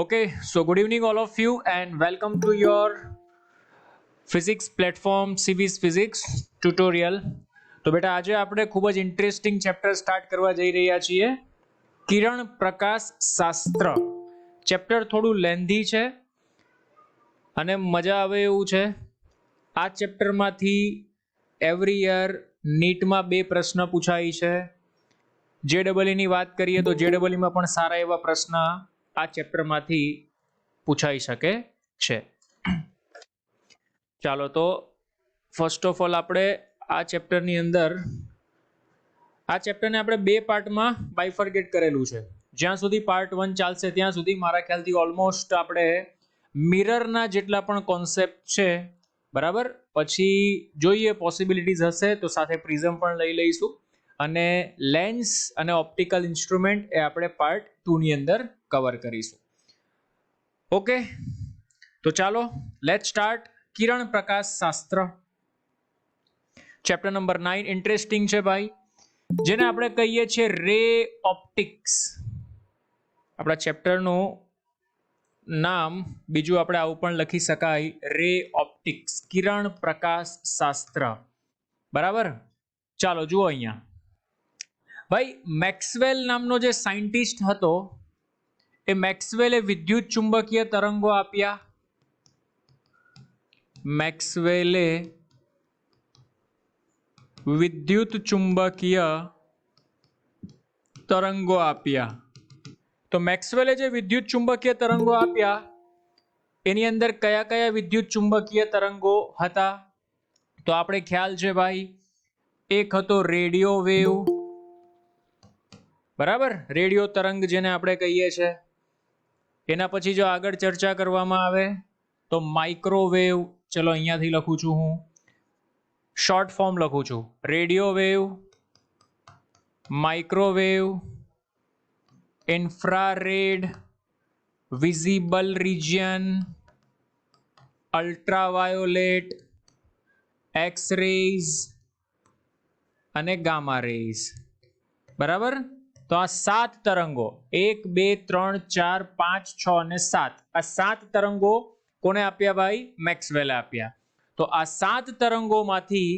Okay, so good evening, all of you, and welcome to your physics platform CV's Physics tutorial. તો બેટા આજે આપણે ખૂબ જ ઇન્ટરેસ્ટિંગ ચેપ્ટર સ્ટાર્ટ કરવા જઈ રહ્યા છીએ, કિરણ પ્રકાશ શાસ્ત્ર. ચેપ્ટર થોડું લેન્ધી છે અને મજા આવે એવું છે. આ ચેપ્ટરમાંથી એવરી યર નીટમાં 2 પ્રશ્ન પૂછાય છે. JEE ની વાત કરીએ તો JEE માં પણ સારા એવા પ્રશ્ન આ ચેપ્ટરમાંથી પૂછાઈ શકે છે. ચાલો તો ફર્સ્ટ ઓફ ઓલ આપણે આ ચેપ્ટરની અંદર આ ચેપ્ટરને આપણે 2 પાર્ટમાં બાયફર્ગેટ કરેલું છે. જ્યાં સુધી પાર્ટ 1 ચાલશે ત્યાં સુધી મારા ખ્યાલથી ઓલમોસ્ટ આપણે મિરરના જેટલા પણ કોન્સેપ્ટ છે, બરાબર, પછી જોઈએ પોસિબિલિટીઝ હશે તો સાથે પ્રિઝમ પણ લઈ લઈશું અને લેન્સ અને ઓપ્ટિકલ ઇન્સ્ટ્રુમેન્ટ એ આપણે પાર્ટ 2 ની અંદર કવર કરીશું. ઓકે, તો ચાલો લેટ્સ સ્ટાર્ટ. કિરણ પ્રકાશ શાસ્ત્ર ચેપ્ટર નંબર 9 ઇન્ટરેસ્ટિંગ છે ભાઈ, જેને આપણે કહીએ છીએ રે ઓપ્ટિક્સ. આપણા ચેપ્ટરનું નામ બીજું આપણે આવું પણ લખી શકાય, રે ઓપ્ટિક્સ, કિરણ પ્રકાશ શાસ્ત્ર, બરાબર. ચાલો જુઓ અહીંયા ભાઈ, મેક્સવેલ નામનો જે સાયન્ટિસ્ટ હતો એ મેક્સવેલે વિદ્યુત ચુંબકીય તરંગો આપ્યા. મેક્સવેલે વિદ્યુત ચુંબકીય તરંગો આપ્યા. તો મેક્સવેલે જે વિદ્યુત ચુંબકીય તરંગો આપ્યા એની અંદર કયા કયા વિદ્યુત ચુંબકીય તરંગો હતા? તો આપણે ખ્યાલ છે ભાઈ, એક હતો રેડિયો વેવ, બરાબર, રેડિયો તરંગ જેને આપણે કહીએ છીએ. એના પછી જો આગળ ચર્ચા કરવામાં આવે તો માઇક્રોવેવ. ચલો અહીંયાથી લખું છું, હું શોર્ટ ફોર્મ લખું છું, radio wave, microwave, infrared, visible region, ultraviolet, X rays અને ગામા રેઝ, બરાબર. તો આ 7 તરંગો, 1 2 3 4 5 6 અને 7, આ 7 તરંગો કોને આપ્યા ભાઈ? મેક્સવેલે આપ્યા. તો આ 7 તરંગોમાંથી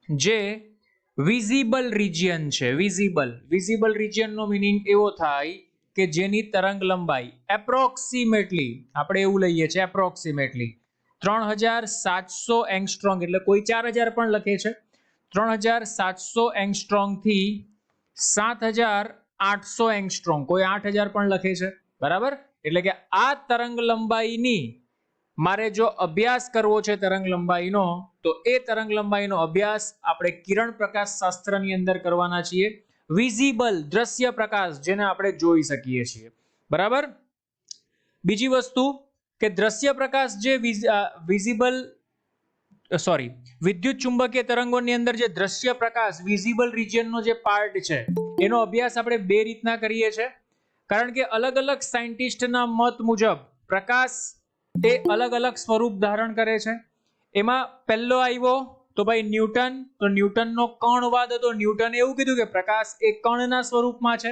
જે વિઝિબલ રિજિયન છે, વિઝિબલ રિજિયનનો મીનિંગ એવો થાય કે જેની તરંગ લંબાઈ એપ્રોક્સિમેટલી, આપણે એવું લઈએ છીએ એપ્રોક્સિમેટલી 3700 એંગસ્ટ્રોમ, એટલે કોઈ 4000 પણ લખે છે, 3700 એંગસ્ટ્રોમ થી 7800 એંગસ્ટ્રોમ, કોઈ 8000 પણ લખે છે, બરાબર. એટલે કે આ તરંગ લંબાઈની મારે જો અભ્યાસ કરવો છે તરંગ લંબાઈનો, તો એ તરંગ લંબાઈનો અભ્યાસ આપણે કિરણ પ્રકાશ શાસ્ત્રની અંદર કરવાના છીએ. વિઝિબલ, દ્રશ્ય પ્રકાશ જેને આપણે જોઈ શકીએ છીએ, બરાબર. બીજી વસ્તુ કે દ્રશ્ય પ્રકાશ જે વિદ્યુત ચુંબકીય તરંગોની અંદર જે દ્રશ્ય પ્રકાશ વિઝિબલ રિજિયનનો જે પાર્ટ છે એનો અભ્યાસ આપણે 2 રીતના કરીએ છીએ. કારણ કે અલગ અલગ સાયન્ટિસ્ટના મત મુજબ પ્રકાશ એ અલગ અલગ સ્વરૂપ ધારણ કરે છે. એમાં પહેલો આવ્યો તો ભાઈ ન્યૂટન. તો ન્યૂટનનો કણવાદ હતો. ન્યૂટને એવું કીધું કે પ્રકાશ એ કણના સ્વરૂપમાં છે,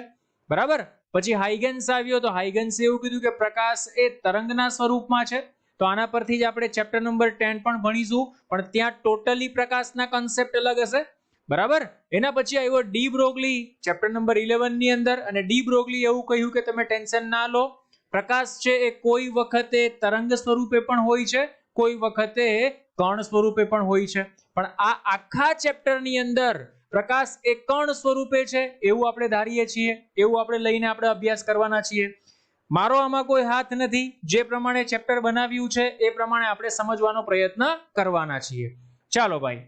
બરાબર. પછી હાઇગન્સ આવ્યો તો હાઇગન્સે એવું કીધું કે પ્રકાશ એ તરંગના સ્વરૂપમાં છે. તો આના પરથી જ આપણે ચેપ્ટર નંબર 10 પણ ભણીશું, પણ ત્યાં ટોટલી પ્રકાશના કોન્સેપ્ટ અલગ હશે, બરાબર. એના પછી આવ્યો ડી બ્રોગલી ચેપ્ટર નંબર 11 ની અંદર, અને ડી બ્રોગલી એવું કહ્યું કે તમે ટેન્શન ના લો, પ્રકાશ છે એ કોઈ વખતે તરંગ સ્વરૂપે પણ હોય છે, કોઈ વખતે કણ સ્વરૂપે પણ હોય છે. પણ આ આખા ચેપ્ટરની અંદર પ્રકાશ એ કણ સ્વરૂપે છે એવું આપણે ધારીએ છીએ, એવું આપણે લઈને આપણે અભ્યાસ કરવાના છીએ. મારો આમાં કોઈ હાથ નથી. જે પ્રમાણે ચેપ્ટર બનાવ્યું છે એ પ્રમાણે આપણે સમજવાનો પ્રયત્ન કરવાના છીએ. ચાલો ભાઈ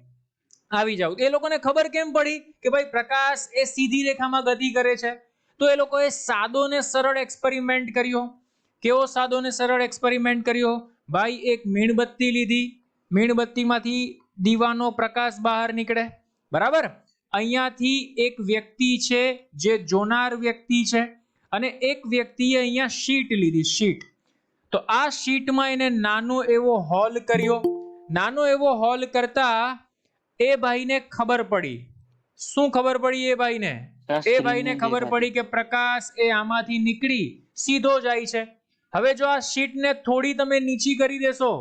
આવી જાવ. એ લોકોને ખબર કેમ પડી કે ભાઈ પ્રકાશ એ સીધી રેખામાં ગતિ કરે છે? તો એ લોકોએ સાદો ને સરળ એક્સપેરિમેન્ટ કર્યો. કેવો સાદો ને સરળ એક્સપેરિમેન્ટ કર્યો? ભાઈ એક મીણબત્તી લીધી, મીણબત્તીમાંથી દીવાનો પ્રકાશ બહાર નીકળે, બરાબર. અહીંયાથી એક વ્યક્તિ છે જે જોનાર વ્યક્તિ છે, અને એક વ્યક્તિએ અહીંયા શીટ લીધી, શીટ. તો આ શીટમાં એને નાનો એવો હોલ કર્યો. નાનો એવો હોલ કરતા એ ભાઈને ખબર પડી. શું ખબર પડી એ ભાઈને ખબર પડી કે પ્રકાશ એ આમાંથી નીકળી સીધો જાય છે. હવે જો આ શીટને થોડી તમે નીચી કરી દેશો,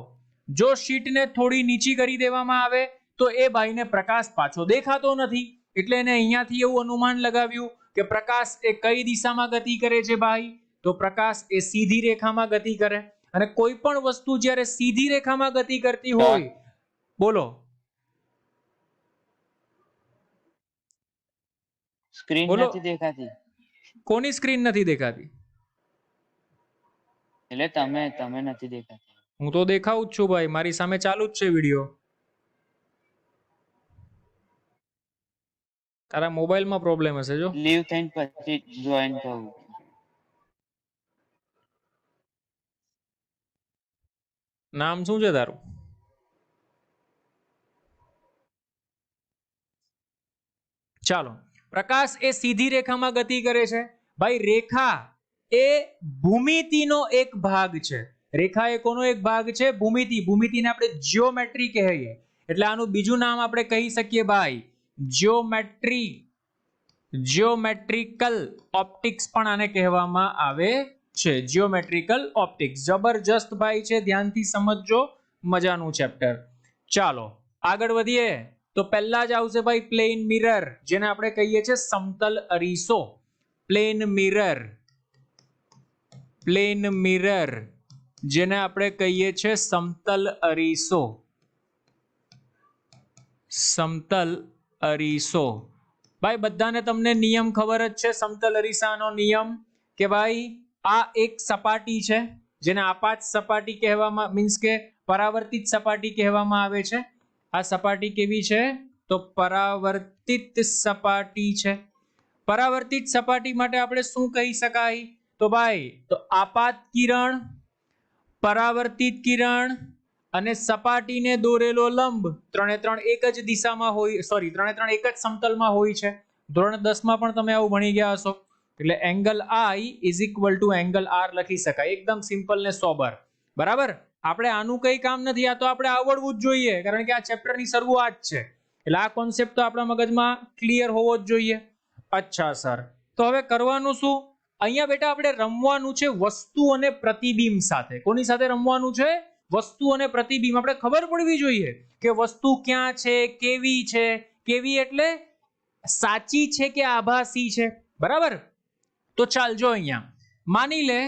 જો શીટને થોડી નીચી કરી દેવામાં આવે તો એ ભાઈને પ્રકાશ પાછો દેખાતો નથી, એટલે એને અહીંયાથી એવું અનુમાન લગાવ્યું કે પ્રકાશ એ કઈ દિશામાં ગતિ કરે છે ભાઈ? તો પ્રકાશ એ સીધી રેખામાં ગતિ કરે. અને કોઈ પણ વસ્તુ જ્યારે સીધી રેખામાં ગતિ કરતી હોય, બોલો. સ્ક્રીન નથી દેખાતી. કોની સ્ક્રીન નથી દેખાતી? એટલે તમે નથી દેખાતી. હું તો દેખાઉં જ છું ભાઈ, મારી સામે ચાલુ જ છે વિડિયો. તારા મોબાઈલમાં પ્રોબ્લેમ હશે. જો લીવ થઈને પછી જોઈન થવું. નામ શું છે તારું? ચાલો, પ્રકાશ એ સીધી રેખામાં ગતિ કરે છે ભાઈ. રેખા એ ભૂમિતિનો એક ભાગ છે. રેખા એ કોનો એક ભાગ છે? ભૂમિતિ. ભૂમિતિને આપણે જીઓમેટ્રી કહીએ, એટલે આનું બીજું નામ આપણે કહી શકીએ ભાઈ જીઓમેટ્રી. જીઓમેટ્રિકલ ઓપ્ટિક્સ પણ આને કહેવામાં આવે છે. જીઓમેટ્રિકલ ઓપ્ટિક્સ જબરજસ્ત ભાઈ છે, ધ્યાનથી સમજજો, મજાનું ચેપ્ટર. ચાલો આગળ વધીએ. તો પહેલા જ આવશે ભાઈ પ્લેન મિરર, જેને આપણે કહીએ છીએ સમતલ અરીસો. પ્લેન મિરર, પ્લેન મિરર જેને આપણે કહીએ છીએ સમતલ અરીસો. સમતલ અરીસો ભાઈ બધાને તમને નિયમ ખબર જ છે. સમતલ અરીસાનો નિયમ કે ભાઈ આ એક સપાટી છે જેને આપાત સપાટી કહેવામાં, મીન્સ કે પરાવર્તિત સપાટી કહેવામાં આવે છે. આ સપાટી કેવી છે? તો પરાવર્તિત સપાટી છે. પરાવર્તિત સપાટી માટે આપણે શું કહી શકાય? તો ભાઈ તો આપાત કિરણ, પરાવર્તિત કિરણ અને સપાટીને દોરેલો લંબ ત્રણે ત્રણ એક જ દિશામાં હોય, સોરી ત્રણે ત્રણ એક જ સમતલમાં હોય છે. ધોરણ 10 માં પણ તમે આવું ભણી ગયા હશો. એટલે angle I is equal two angle R લખી શકાય, એકદમ સિમ્પલ ને સોબર. બરાબર, આપણે આનું કઈ કામ નથી, આ તો આપણે આવડવું જ જોઈએ, કારણ કે આ ચેપ્ટરની શરૂઆત છે. એટલે આ કોન્સેપ્ટ તો આપણા મગજમાં ક્લિયર હોવો જ જોઈએ. અચ્છા સર, તો હવે કરવાનું શું? અહીંયા બેટા આપણે રમવાનું છે વસ્તુ અને પ્રતિબિંબ સાથે. કોની સાથે રમવાનું છે? વસ્તુ અને પ્રતિબિંબ. આપણે ખબર પડવી જોઈએ કે વસ્તુ ક્યાં છે, કેવી છે. કેવી એટલે સાચી છે કે આભાસી છે. બરાબર, તો ચાલ જો અહીંયા માની લે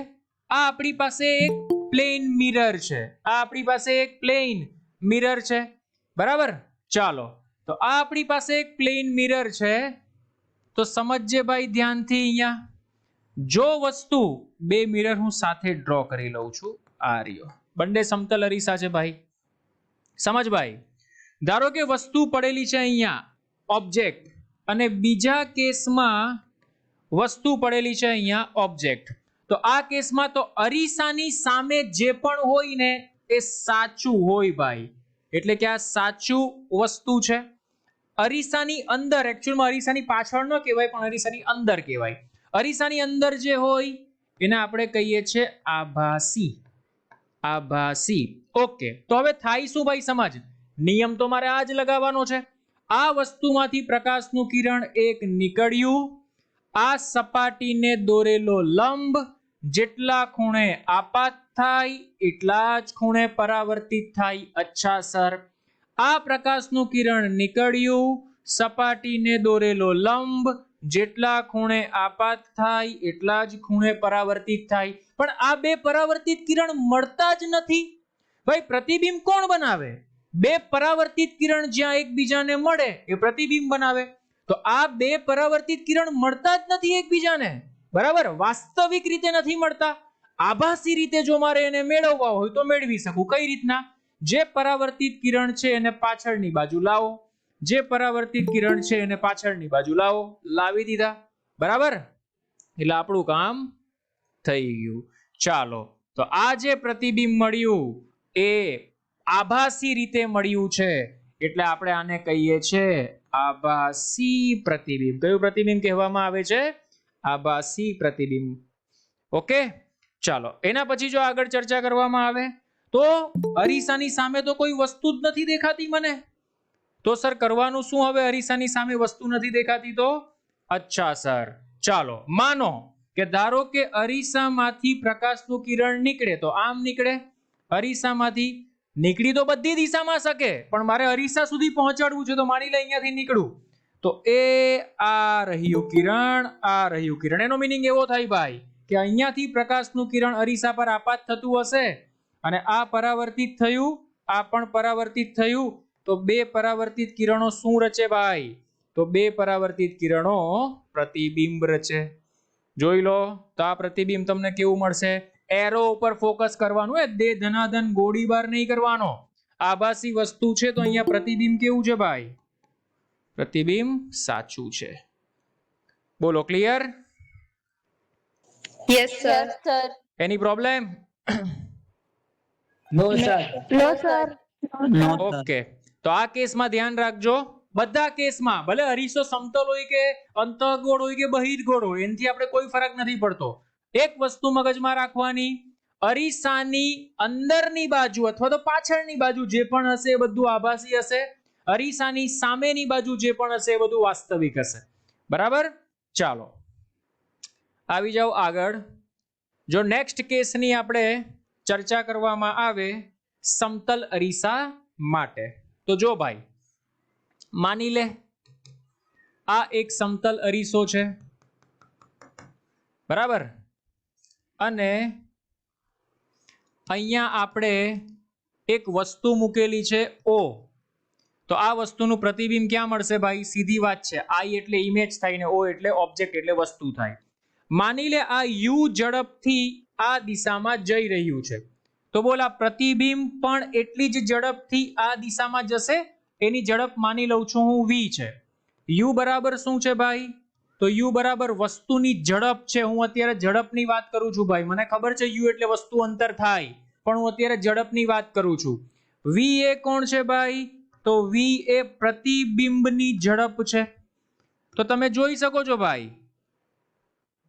આ આપણી પાસે એક પ્લેન મિરર છે. આ આપણી પાસે એક પ્લેન મિરર છે. બરાબર, ચાલો તો આ આપણી પાસે એક પ્લેન મિરર છે. તો સમજજે ભાઈ ધ્યાનથી. અહીંયા જો વસ્તુ, બે મિરર હું સાથે ડ્રો કરી લઉં છું. આ રહ્યો, બંને સમતલ અરીસા છે ભાઈ. સમજ ભાઈ. ધારો કે વસ્તુ પડેલી છે અહીંયા, ઓબ્જેક્ટ, અને બીજા કેસમાં વસ્તુ પડેલી છે અહીંયા, ઓબ્જેક્ટ. તો આ કેસમાં તો અરીસાની સામે જે પણ હોય ને એ સાચું હોય ભાઈ. એટલે કે આ સાચું વસ્તુ છે. અરીસાની અંદર, એકચ્યુઅલમાં અરીસાની પાછળ ન કહેવાય પણ અરીસાની અંદર કહેવાય. અરીસાની અંદર જે હોય એને આપણે કહીએ છીએ આભાસી. આભાસી. ઓકે, તો હવે થાય શું ભાઈ? સમજ, નિયમ તો મારે આ જ લગાવવાનો છે. આ વસ્તુમાંથી પ્રકાશનું કિરણ એક નીકળ્યું, આ સપાટીને દોરેલો લંબ જેટલા ખૂણે આપાત થાય એટલા જ ખૂણે પરાવર્તિત થાય. અચ્છા સર, આ પ્રકાશનું કિરણ નીકળ્યું, સપાટીને દોરેલો લંબ જેટલા ખૂણે આપાત થાય એટલા જ ખૂણે પરાવર્તિત થાય. પણ આ બે પરાવર્તિત કિરણ મળતા જ નથી ભાઈ. પ્રતિબિંબ કોણ બનાવે? બે પરાવર્તિત કિરણ જ્યાં એકબીજાને મળે એ પ્રતિબિંબ બનાવે. તો આ બે પરાવર્તિત કિરણ મળતા જ નથી એકબીજાને. બરાબર, વાસ્તવિક રીતે નથી મળતા. આભાસી રીતે જો મારે એને મેળવવા હોય તો મેળવી શકું. કઈ રીતના? જે પરાવર્તિત કિરણ છે એને પાછળની બાજુ લાવો, જે પરાવર્તિત કિરણ છે એને પાછળની બાજુ લાવો. લાવી દીધા. બરાબર, એટલે આપણું કામ થઈ ગયું. ચાલો, તો આ જે પ્રતિબિંબ મળ્યું એ આભાસી રીતે મળ્યું છે, એટલે આપણે આને કહીએ છીએ આભાસી પ્રતિબિંબ. કયું પ્રતિબિંબ કહેવામાં આવે છે? આભાસી પ્રતિબિંબ. ઓકે, ચાલો એના પછી જો આગળ ચર્ચા કરવામાં આવે તો અરીસાની સામે તો કોઈ વસ્તુ જ નથી દેખાતી મને. તો સર કરવાનું શું હવે? અરીસાની સામે વસ્તુ નથી દેખાતી તો? અચ્છા સર, ચાલો માનો કે ધારો કે અરીસામાંથી પ્રકાશનું કિરણ નીકળે તો આમ નીકળે, અરીસામાંથી નીકળી તો બધી દિશામાં શકે, પણ મારે અરીસા સુધી પહોંચાડવું છે તો માની લે અહીંયાથી નીકળું તો એ આ રહ્યું કિરણ, આ રહ્યું કિરણ. એનો મીનિંગ એવો થાય ભાઈ કે અહીંયાથી પ્રકાશનું કિરણ અરીસા પર આપાત થતું હશે અને આ પરાવર્તિત થયું, આ પણ પરાવર્તિત થયું, તો બે પરાવર્તિત કિરણો શું રચે ભાઈ? તો બે પરાવર્તિત કિરણો પ્રતિબિંબ રચે. જોઈ લો તો આ પ્રતિબિંબ તમને કેવું મળશે? એરો ઉપર ફોકસ કરવાનું, એ દે ધનાધન ગોળીબાર નહીં કરવાનો. આભાસી વસ્તુ છે તો અહીંયા પ્રતિબિંબ કેવું છે ભાઈ? પ્રતિબિંબ સાચું છે. બોલો clear? Yes, sir. Any problem? નો સર. No, sir. ઓકે, તો આ કેસમાં ધ્યાન રાખજો. બધા કેસમાં ભલે અરીસો સમતલ હોય કે અંતઃગોળ હોય કે બહિર્ગોળ હોય, એનાથી આપણે કોઈ ફરક નથી પડતો. એક વસ્તુ મગજમાં રાખવાની, અરીસાની અંદરની બાજુ અથવા તો પાછળની બાજુ જે પણ હશે એ બધું આભાસી હશે, અરીસાની સામેની બાજુ જે પણ હશે એ બધું વાસ્તવિક હશે. બરાબર? ચાલો આવી જાઓ આગળ. જો નેક્સ્ટ કેસની આપણે ચર્ચા કરવામાં આવે સમતલ અરીસા માટે, તો જો ભાઈ માની લે આ એક સમતલ અરીસો છે, બરાબર, અને અહીંયા આપણે એક વસ્તુ મૂકેલી છે O. તો આ વસ્તુનું પ્રતિબિંબ ક્યાં મળશે ભાઈ? સીધી વાત છે, I એટલે ઇમેજ થાય ને O એટલે ઓબ્જેક્ટ એટલે વસ્તુ થાય. માની લે આ U ઝડપથી આ દિશામાં જઈ રહ્યું છે, તો બોલ આ પ્રતિબિંબ પણ એટલી જ ઝડપથી આ દિશામાં જશે. એની ઝડપ માની લઉં છું હું v છે. U બરાબર શું છે ભાઈ? તો U બરાબર વસ્તુની ઝડપ છે. હું અત્યારે ઝડપની વાત કરું છું ભાઈ, મને ખબર છે U એટલે વસ્તુ અંતર થાય, પણ હું અત્યારે ઝડપની વાત કરું છું. v એ કોણ છે ભાઈ? તો v એ પ્રતિબિંબની ઝડપ છે. તો તમે જોઈ શકો છો ભાઈ,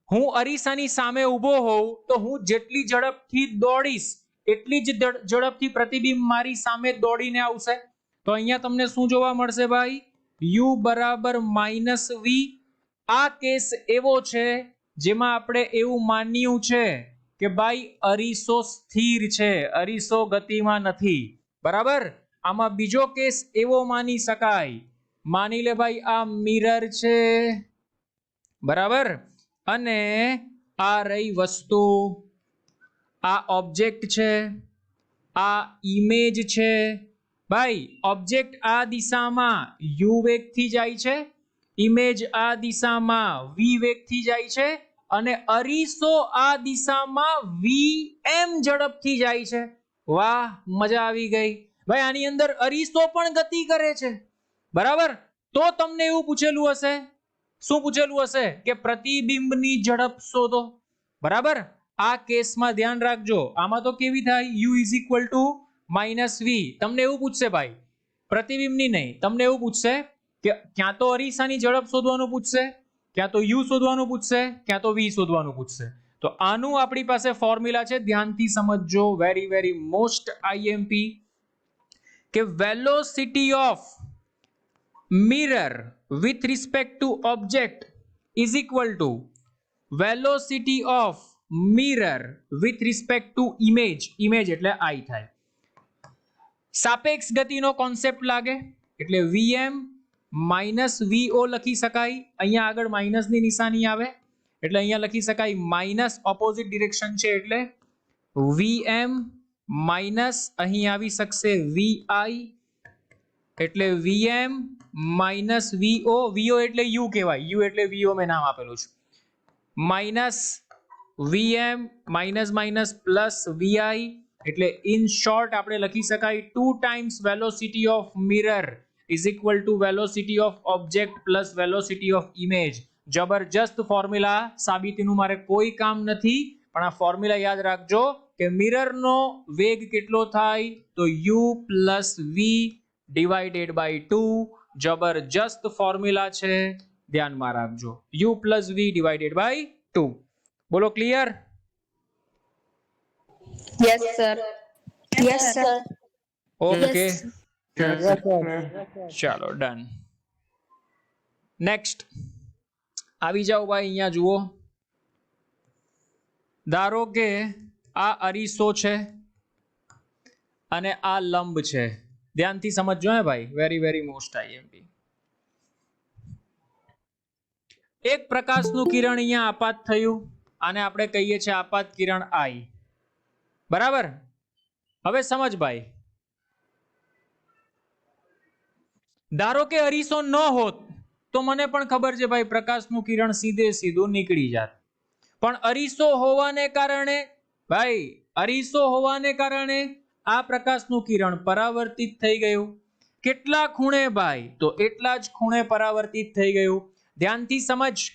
હું અરીસાની સામે ઊભો હોઉં તો હું જેટલી ઝડપથી દોડીશ એટલી જ ઝડપથી પ્રતિબિંબ મારી સામે દોડીને આવશે. તો અહીંયા તમને શું જોવા મળશે ભાઈ? U બરાબર -v. આ કેસ એવો છે જેમાં આપણે એવું માન્યું છે કે ભાઈ અરીસો સ્થિર છે, અરીસો ગતિમાં નથી. બરાબર? આમાં બીજો કેસ એવો માની શકાય, માની લે ભાઈ આ મિરર છે, બરાબર, અને આ રહી વસ્તુ, આ ઓબ્જેક્ટ છે, આ ઇમેજ છે. ભાઈ ઓબ્જેક્ટ આ દિશામાં u વેગથી જાય છે, ઇમેજ આ દિશામાં v વેગથી જાય છે, અને અરીસો આ દિશામાં vm ઝડપથી જાય છે. વાહ, મજા આવી ગઈ ભાઈ. આની અંદર અરીસો પણ ગતિ કરે છે, બરાબર? તો તમને એવું પૂછેલું હશે, શું પૂછેલું હશે? કે પ્રતિબિંબની ઝડપ શોધો. બરાબર? આ કેસમાં ધ્યાન રાખજો, આમાં તો કેવી થાય? u -v. તમને એવું પૂછશે ભાઈ, પ્રતિબિંબની નહીં, તમને એવું પૂછશે કે ક્યાં તો અરીસાની ઝડપ શોધવાનું પૂછશે, ક્યાં તો u શોધવાનું પૂછશે, ક્યાં તો v શોધવાનું પૂછશે. તો આનું આપણી પાસે ફોર્મ્યુલા છે, ધ્યાનથી સમજજો, વેરી વેરી મોસ્ટ IMP, કે velocity of mirror with respect to object is equal to velocity of mirror with respect to image. image એટલે I થાય. સાપેક્ષ ગતિનો કોન્સેપ્ટ લાગે એટલે vm -vo લખી શકાય. અહીંયા આગળ માઇનસની નિશાની આવે એટલે અહીંયા લખી શકાય માઇનસ, ઓપોઝિટ ડિરેક્શન છે એટલે vm માઇનસ, અહીં આવી શકશે vi એટલે vm માઇનસ vo. vo એટલે u કહેવાય, u એટલે vo મેં નામ આપેલું છે. Minus vm minus minus plus vi એટલે ઇન શોર્ટ આપણે લખી શકાય 2 times velocity of mirror is equal to velocity of object plus velocity of image. જબરજસ્ત ફોર્મ્યુલા, સાબિતીનું મારે કોઈ કામ નથી, પણ આ ફોર્મ્યુલા યાદ રાખજો કે મિરરનો વેગ કેટલો થાય? તો u + v ડિવાઇડેડ બાય 2. જબરજસ્ત ફોર્મ્યુલા છે, ધ્યાનમાં રાખજો, u + v ડિવાઇડેડ બાય 2. બોલો clear? Yes, sir. Yes, sir. Okay, Yes. ચાલો ડન. નેક્સ્ટ આવી જાઓ ભાઈ, અહીંયા જુઓ. ધારો કે આ અરીસો છે અને આ લંબ છે. ધ્યાનથી સમજજો હે ભાઈ, વેરી વેરી મોસ્ટ આઈએમપી. એક પ્રકાશનું કિરણ અહીંયા આપાત થયું, આને આપણે કહીએ છીએ આપાત કિરણ I. બરાબર? હવે સમજ ભાઈ, ધારો કે અરીસો ન હોત તો મને પણ ખબર છે ભાઈ પ્રકાશનું કિરણ સીધે સીધું નીકળી જાત. પણ અરીસો હોવાને કારણે ભાઈ, અરીસો હોવાને કારણે આ પ્રકાશનું કિરણ પરાવર્તિત થઈ ગયું. કેટલા ખૂણે ભાઈ? તો એટલા જ ખૂણે પરાવર્તિત થઈ ગયું. ધ્યાનથી સમજ,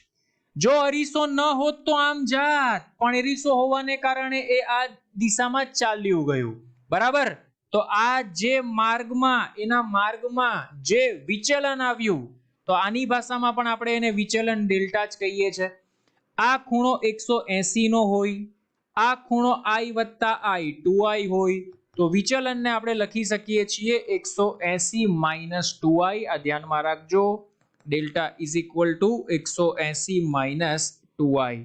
જો અરીસો ન હોત તો આમ જાત, પણ અરીસો હોવાને કારણે એ આ દિશામાં જ ચાલ્યું ગયું. બરાબર? તો આ જે માર્ગમાં, એના માર્ગમાં જે વિચલન આવ્યું, તો આની ભાષામાં પણ આપણે એને વિચલન ડેલ્ટા જ કહીએ છીએ. આ ખૂણો 180 નો હોય, આ ખૂણો I વત્તા I 2I હોય, તો વિચલનને આપણે લખી શકીએ છીએ 180 માઇનસ 2I. આ ધ્યાનમાં રાખજો, delta is equal two 180 minus 2I.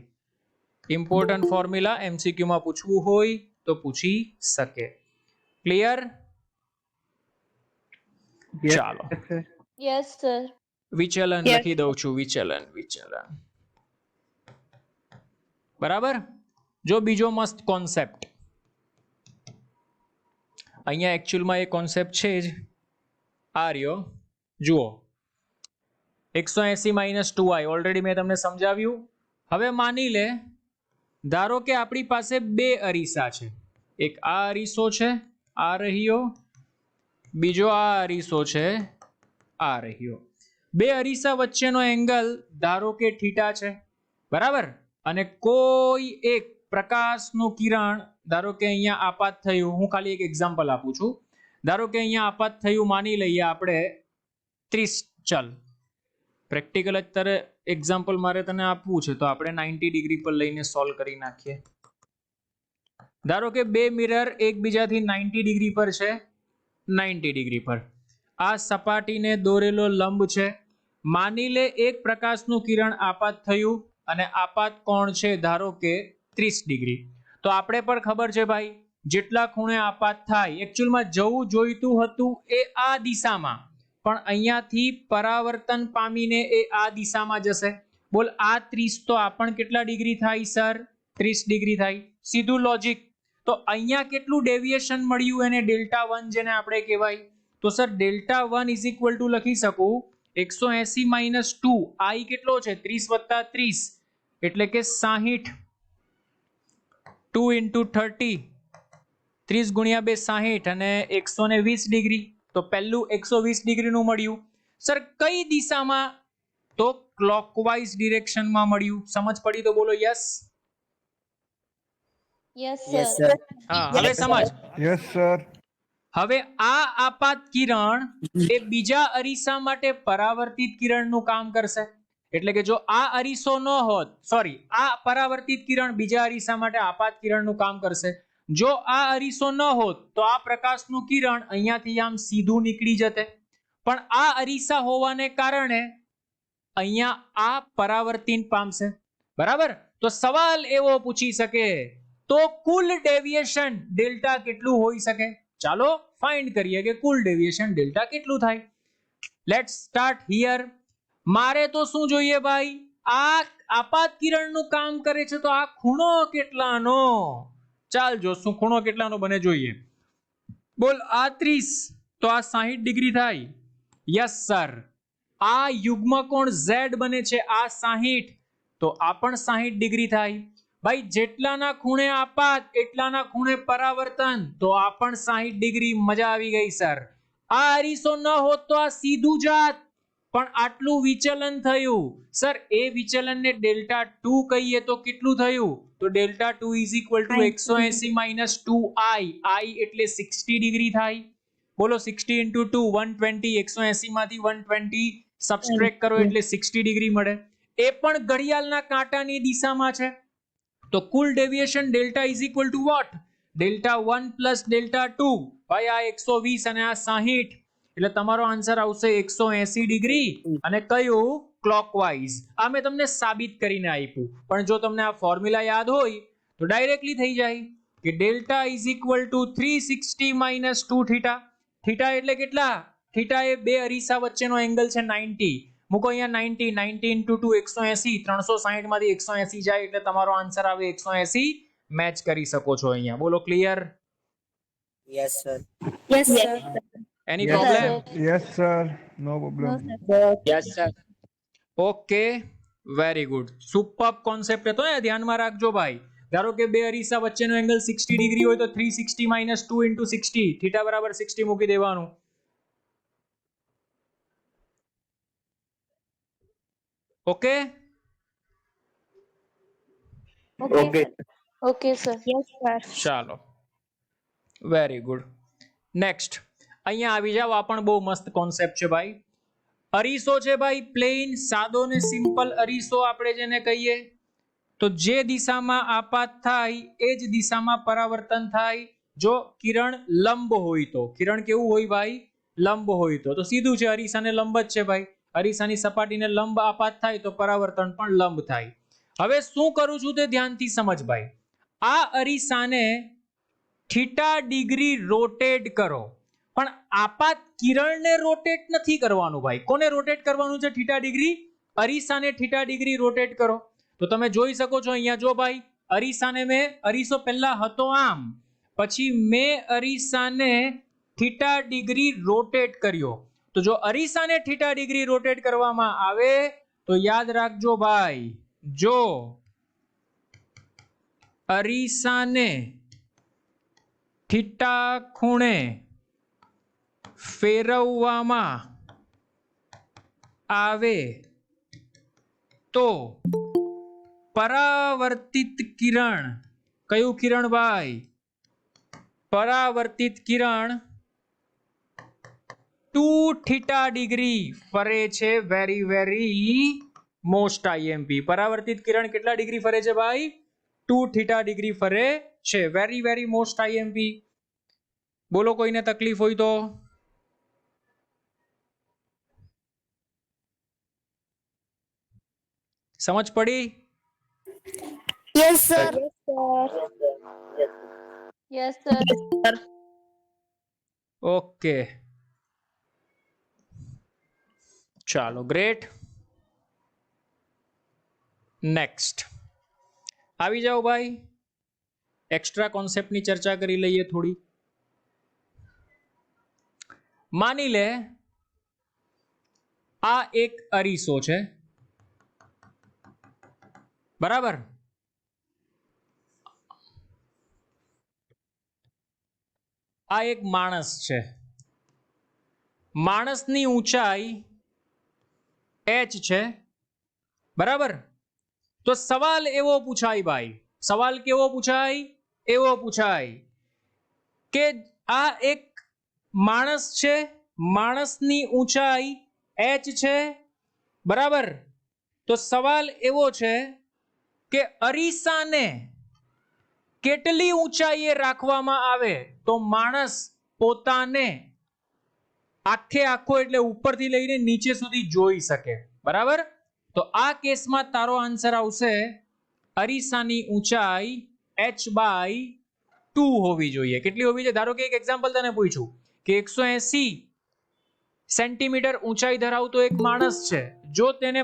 Important formula, MCQ માં પૂછવું હોય તો પૂછી શકે. ક્લિયર? ચાલો, યસ સર. વિચલન Yes. લખી દઉં છું, વિચલન. બરાબર? જો બીજો મસ્ત કોન્સેપ્ટ અહીંયા એકચ્યુઅલમાં એ કોન્સેપ્ટ છે જ, આ રહ્યો. જુઓ, 180 માઇનસ 2I ઓલરેડી મેં તમને સમજાવ્યું. હવે માની લે, ધારો કે આપણી પાસે બે અરીસા છે. એક આ અરીસો છે, આ રહ્યો, બીજો આ અરીસો છે, આ રહ્યો. બે અરીસા વચ્ચેનો એંગલ ધારો કે થીટા છે. બરાબર? અને કોઈ એક પ્રકાશનું કિરણ ધારો કે અહીંયા આપાત થયું. હું ખાલી એક એક્ઝામ્પલ આપું છું. ધારો કે અહીંયા આપાત થયું, માની લઈએ આપણે 30. ચાલ, પ્રેક્ટિકલ અત્યારે એક્ઝામ્પલ મારે તને આપવું છે, તો આપણે 90 ડિગ્રી પર લઈને સોલ્વ કરી નાખીએ. ધારો કે બે મિરર એકબીજાથી 90 ડિગ્રી પર છે, 90 ડિગ્રી પર. આ સપાટીને દોરેલો લંબ છે. માની લે એક પ્રકાશનું કિરણ આપાત થયું અને આપાત કોણ છે ધારો કે 30 ડિગ્રી. તો આપણે પણ ખબર છે ભાઈ, જેટલા ખૂણે આપાત થાય, એકચ્યુઅલમાં જવું જોઈતું હતું એ આ દિશામાં, પણ અહીંયાથી પરાવર્તન પામીને એ આ દિશામાં જશે. બોલ, આ 30 તો આ પણ કેટલા ડિગ્રી થાય સર? 30 ડિગ્રી થાય. સીધું લોજિક. તો અહીંયા કેટલું ડેવિએશન મળ્યું એને? ડેલ્ટા 1 જેને આપણે કહેવાય. તો sir delta 1 is equal two લખી શકું 180 માઇનસ 2. I કેટલો છે? 30 વત્તા 30 એટલે કે 60. 2 into 30, 30 ગુણ્યા 2 60 અને 120 ડિગ્રી. તો પહેલું 120 ડિગ્રીનું મળ્યું. સર કઈ દિશામાં? તો ક્લોકવાઇઝ ડિરેક્શનમાં મળ્યું. સમજ પડી તો બોલો yes. Yes Yes, sir. sir. હા, હવે સમજ. Yes sir. હવે આ આપાત કિરણ એ બીજા અરીસા માટે પરાવર્તિત કિરણનું કામ કરશે. એટલે કે જો આ અરીસો ન હોત, સોરી, આ પરાવર્તિત કિરણ બીજા અરીસા માટે આપાત કિરણનું કામ કરશે. જો આ અરીસો ન હોત તો આ પ્રકાશનું કિરણ અહીંયાથી આમ સીધું નીકળી જતે. પણ આ અરીસા હોવાને કારણે અહીંયા આ પરાવર્તિત પામશે. બરાબર? તો સવાલ એવો પૂછી શકે, તો કુલ ડેવિએશન ડેલ્ટા કેટલું હોઈ શકે? ચાલો ફાઇન્ડ કરીએ કે કુલ ડેવિએશન ડેલ્ટા કેટલું થાય. Let's start here. મારે તો શું જોઈએ ભાઈ? આ આપાત કિરણનું કામ કરે છે, તો આ ખૂણો કેટલાનો? ચાલ જોશું ખૂણો કેટલાનો બને જોઈએ. બોલ, આ 30 તો આ 60 ડિગ્રી થાય. Yes sir. આ યુગ્મ કોણ Z બને છે, આ 60, તો આ પણ 60 ડિગ્રી થાય. ભાઈ જેટલાના ખૂણે આપાત એટલાના ખૂણે પરાવર્તન, તો આ પણ 60 ડિગ્રી. મજા આવી ગઈ સર. આ અરીસો ન હોત તો આ સીધું જાત, પણ આટલું વિચલન થયું. સર એ વિચલનને ડેલ્ટા 2 કહીએ તો કેટલું થયું? તો delta 2 is equal two 180 minus 2I. I એટલે 60 ડિગ્રી થાય. બોલો, 60 into 2 120. 180 માંથી 120 સબસ્ટ્રેક્ટ કરો એટલે 60 ડિગ્રી મળે. એ પણ ઘડિયાળના કાંટાની દિશામાં છે. તો કુલ deviation delta is equal to what? Delta 1 plus delta 2. ભાઈ આ 120 અને આ 60 એટલે તમારો આન્સર આવશે 180 ડિગ્રી. અને કયું? ક્લોકવાઇઝ. આ મેં તમને સાબિત કરીને આપ્યું. પણ જો તમને આ ફોર્મ્યુલા યાદ હોય તો તો ડાયરેક્ટલી થઈ જાય કે delta is equal two 360 minus 2 theta. Theta એટલે કેટલા? થીટા એ બે અરીસા વચ્ચેનો એંગલ છે 90. મૂકો અહીંયા 90 90 into 2 180 360 માંથી 180 જાય એટલે તમારો આન્સર આવે 180. મેચ કરી શકો છો અહીંયા. બોલો clear? Yes, sir. Yes, sir. એની Yes, problem? Yes, sir. No problem. Yes, sir. Okay, very good. Super concept હતો ને, ધ્યાનમાં રાખજો ભાઈ. ધારો કે બે અરીસા વચ્ચેનો એંગલ 60 ડિગ્રી હોય તો 360 minus 2 into 60 થીટા બરાબર 60 મૂકી દેવાનું. Okay? Okay. Okay, sir. Yes, sir. ચાલો, વેરી ગુડ. નેક્સ્ટ અહીંયા આવી જાવ. આ પણ બહુ મસ્ત કોન્સેપ્ટ છે ભાઈ. અરીસો છે ભાઈ, પ્લેન સાદો ને સિમ્પલ અરીસો આપણે જેને કહીએ. તો જે દિશામાં આપાત થાય એ જ દિશામાં પરાવર્તન થાય. જો કિરણ લંબ હોય તો, કિરણ કેવું હોય ભાઈ? લંબ હોય તો સીધું છે, અરીસાને લંબ જ છે ભાઈ. અરીસાની સપાટીને લંબ આપાત થાય તો પરાવર્તન પણ લંબ થાય. હવે શું કરું છું તે ધ્યાનથી સમજ ભાઈ. આ અરીસાને થીટા ડિગ્રી રોટેટ કરો, પણ આપાત કિરણને રોટેટ નથી કરવાનું ભાઈ. કોને રોટેટ કરવાનું છે? Theta degree. અરીસાને થીટા ડિગ્રી રોટેટ કરો. તો તમે જોઈ શકો છો અહીંયા, જો ભાઈ અરીસાને મેં, અરીસો પહેલા હતો આમ, પછી મેં અરીસાને થીટા ડિગ્રી રોટેટ કર્યો. તો જો અરીસાને થીટા ડિગ્રી રોટેટ કરવામાં આવે તો યાદ રાખજો ભાઈ, જો અરીસાને થીટા ખૂણે ફેરવવામાં આવે તો પરાવર્તિત કિરણ, કયું કિરણ ભાઈ? પરાવર્તિત કિરણ 2 થીટા ડિગ્રી ફરે છે. Very very most IMP. પરાવર્તિત કિરણ કેટલા ડિગ્રી ફરે છે ભાઈ? 2 થીટા ડિગ્રી ફરે છે. Very very most IMP. બોલો કોઈને તકલીફ હોય તો? સમજ પડી? Yes, sir. Yes, sir. Okay, ચાલો, ગ્રેટ. નેક્સ્ટ આવી જાઓ ભાઈ. એક્સ્ટ્રા કોન્સેપ્ટની ચર્ચા કરી લઈએ થોડી. માની લે આ એક અરીસો છે, બરાબર? આ એક માણસ છે. માણસની ઊંચાઈ h છે, બરાબર? તો સવાલ એવો પૂછાય ભાઈ, સવાલ કેવો પૂછાય? એવો પૂછાય કે આ એક માણસ છે, માણસની ઊંચાઈ h છે, બરાબર? તો સવાલ એવો છે કે અરીસાને કેટલી ઊંચાઈએ રાખવામાં આવે તો માણસ પોતાને આખે આખો, એટલે ઉપરથી લઈને નીચે સુધી જોઈ શકે, બરાબર? તો આ કેસમાં તારો આન્સર આવશે અરીસાની ઊંચાઈ h/2 હોવી જોઈએ. કેટલી હોવી જોઈએ? ધારો કે એક એક્ઝામ્પલ તને પૂછ્યું કે 180 સેન્ટીમીટર ઊંચાઈ ધરાવતો એક માણસ છે. જો તેને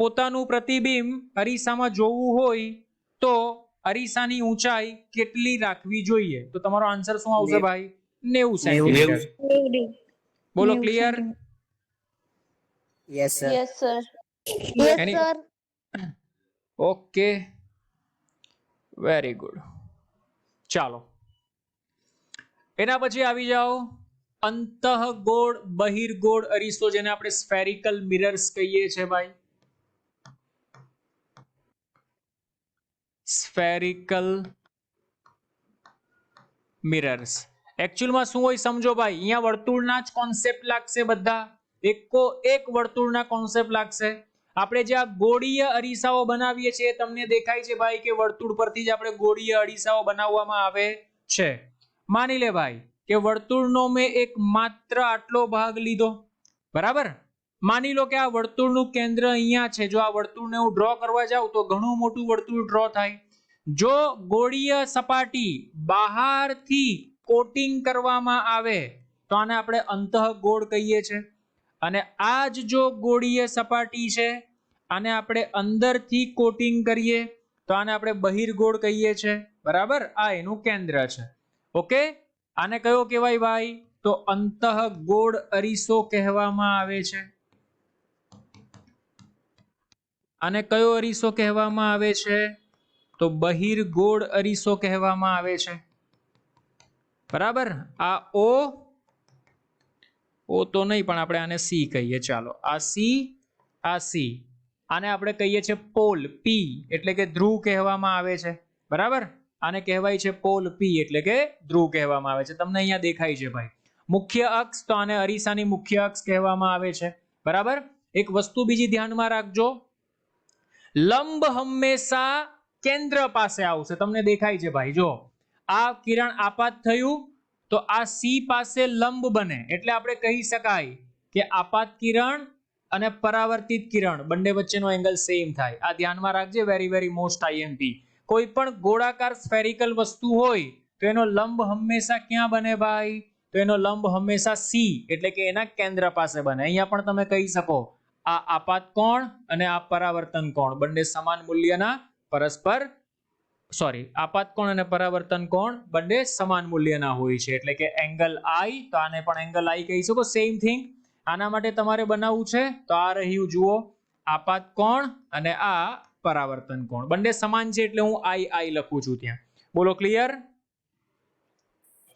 પોતાનું પ્રતિબિંબ અરીસામાં જોવું હોય તો અરીસાની ઊંચાઈ કેટલી રાખવી જોઈએ? તો તમારો આન્સર શું આવશે ભાઈ? 90 સેન્ટીમીટર. બોલો clear? Yes, sir. Yes, sir. Yes, Any- sir. Okay, very good. ચાલો, એના પછી આવી જાઓ અંતઃગોળ બહિર્ગોળ અરીસો, જેને આપણે સ્ફેરિકલ મિરર્સ કહીએ છીએ ભાઈ. સ્ફેરિકલ મિરર્સ એકચ્યુઅલમાં શું હોય સમજો ભાઈ. અહીંયા વર્તુળના જ કોન્સેપ્ટ લાગશે બધા, એકો એક વર્તુળના કોન્સેપ્ટ લાગશે. આપણે જે આ ગોળીય અરીસાઓ બનાવીએ છીએ તમને દેખાય છે ભાઈ કે વર્તુળ પરથી જ આપણે ગોળીય અરીસાઓ બનાવવામાં આવે છે. માની લે ભાઈ કે વર્તુળનો મેં એક માત્ર આટલો ભાગ લીધો, બરાબર? માની લો કે આ વર્તુળનું કેન્દ્ર અહીંયા છે. જો આ વર્તુળને હું ડ્રો કરવા જાઉં તો ઘણું મોટું વર્તુળ ડ્રો થાય. જો ગોળીય સપાટી બહારથી કોટિંગ કરવામાં આવે તો આને આપણે અંતઃગોળ કહીએ છીએ, અને આ જ જો ગોળીય સપાટી છે આને આપણે અંદરથી કોટિંગ કરીએ તો આને આપણે બહિર્ગોળ કહીએ છીએ. બરાબર, આ એનું કેન્દ્ર છે. ઓકે, આને કયો કહેવાય ભાઈ? તો અંતઃગોળ અરીસો કહેવામાં આવે છે. આને કયો અરીસો કહેવામાં આવે છે? તો બહિર્ગોળ અરીસો કહેવામાં આવે છે. બરાબર, આ ઓ તો નહીં, પણ આપણે આને સી કહીએ. ચાલો, આ સી, આ સી, આને આપણે કહીએ છીએ પોલ પી, એટલે કે ધ્રુવ કહેવામાં આવે છે. બરાબર, આને કહેવાય છે પોલ પી, એટલે કે ધ્રુવ કહેવામાં આવે છે. તમને અહીંયા દેખાય છે ભાઈ મુખ્ય અક્ષ, તો આને અરીસાની મુખ્ય અક્ષ કહેવામાં આવે છે. બરાબર, એક વસ્તુ બીજી ધ્યાનમાં રાખજો, લંબ હંમેશા કેન્દ્ર પાસે આવશે. તમને દેખાય છે ભાઈ, જો આ કિરણ આપાત થયું તો આ સી પાસે લંબ બને, એટલે આપણે કહી શકાય કે આપાત કિરણ અને પરાવર્તિત કિરણ બંને વચ્ચેનો એંગલ સેમ થાય. આ ધ્યાનમાં રાખજે, વેરી વેરી મોસ્ટ આઈએમપી. કોઈ પણ ગોળાકાર સ્ફેરિકલ વસ્તુ હોય તો એનો લંબ હંમેશા ક્યાં બને ભાઈ? તો એનો લંબ હંમેશા સી, એટલે કે એના કેન્દ્ર પાસે બને. અહીંયા પણ તમે કહી શકો આ આપાત કોણ અને આ પરાવર્તન કોણ બંને સમાન મૂલ્યના પરસ્પર આપાત કોણ અને પરાવર્તન કોણ બંને સમાન મૂલ્યના હોય છે, એટલે કે એંગલ આઈ. તો આને પણ એંગલ આઈ કહી શકો. સેમ થિંગ આના માટે તમારે બનાવવું છે તો આ રહ્યું, જુઓ, આપાત કોણ અને આ પરાવર્તન કોણ બંને સમાન છે, એટલે હું આઈ લખું છું ત્યાં. બોલો, clear?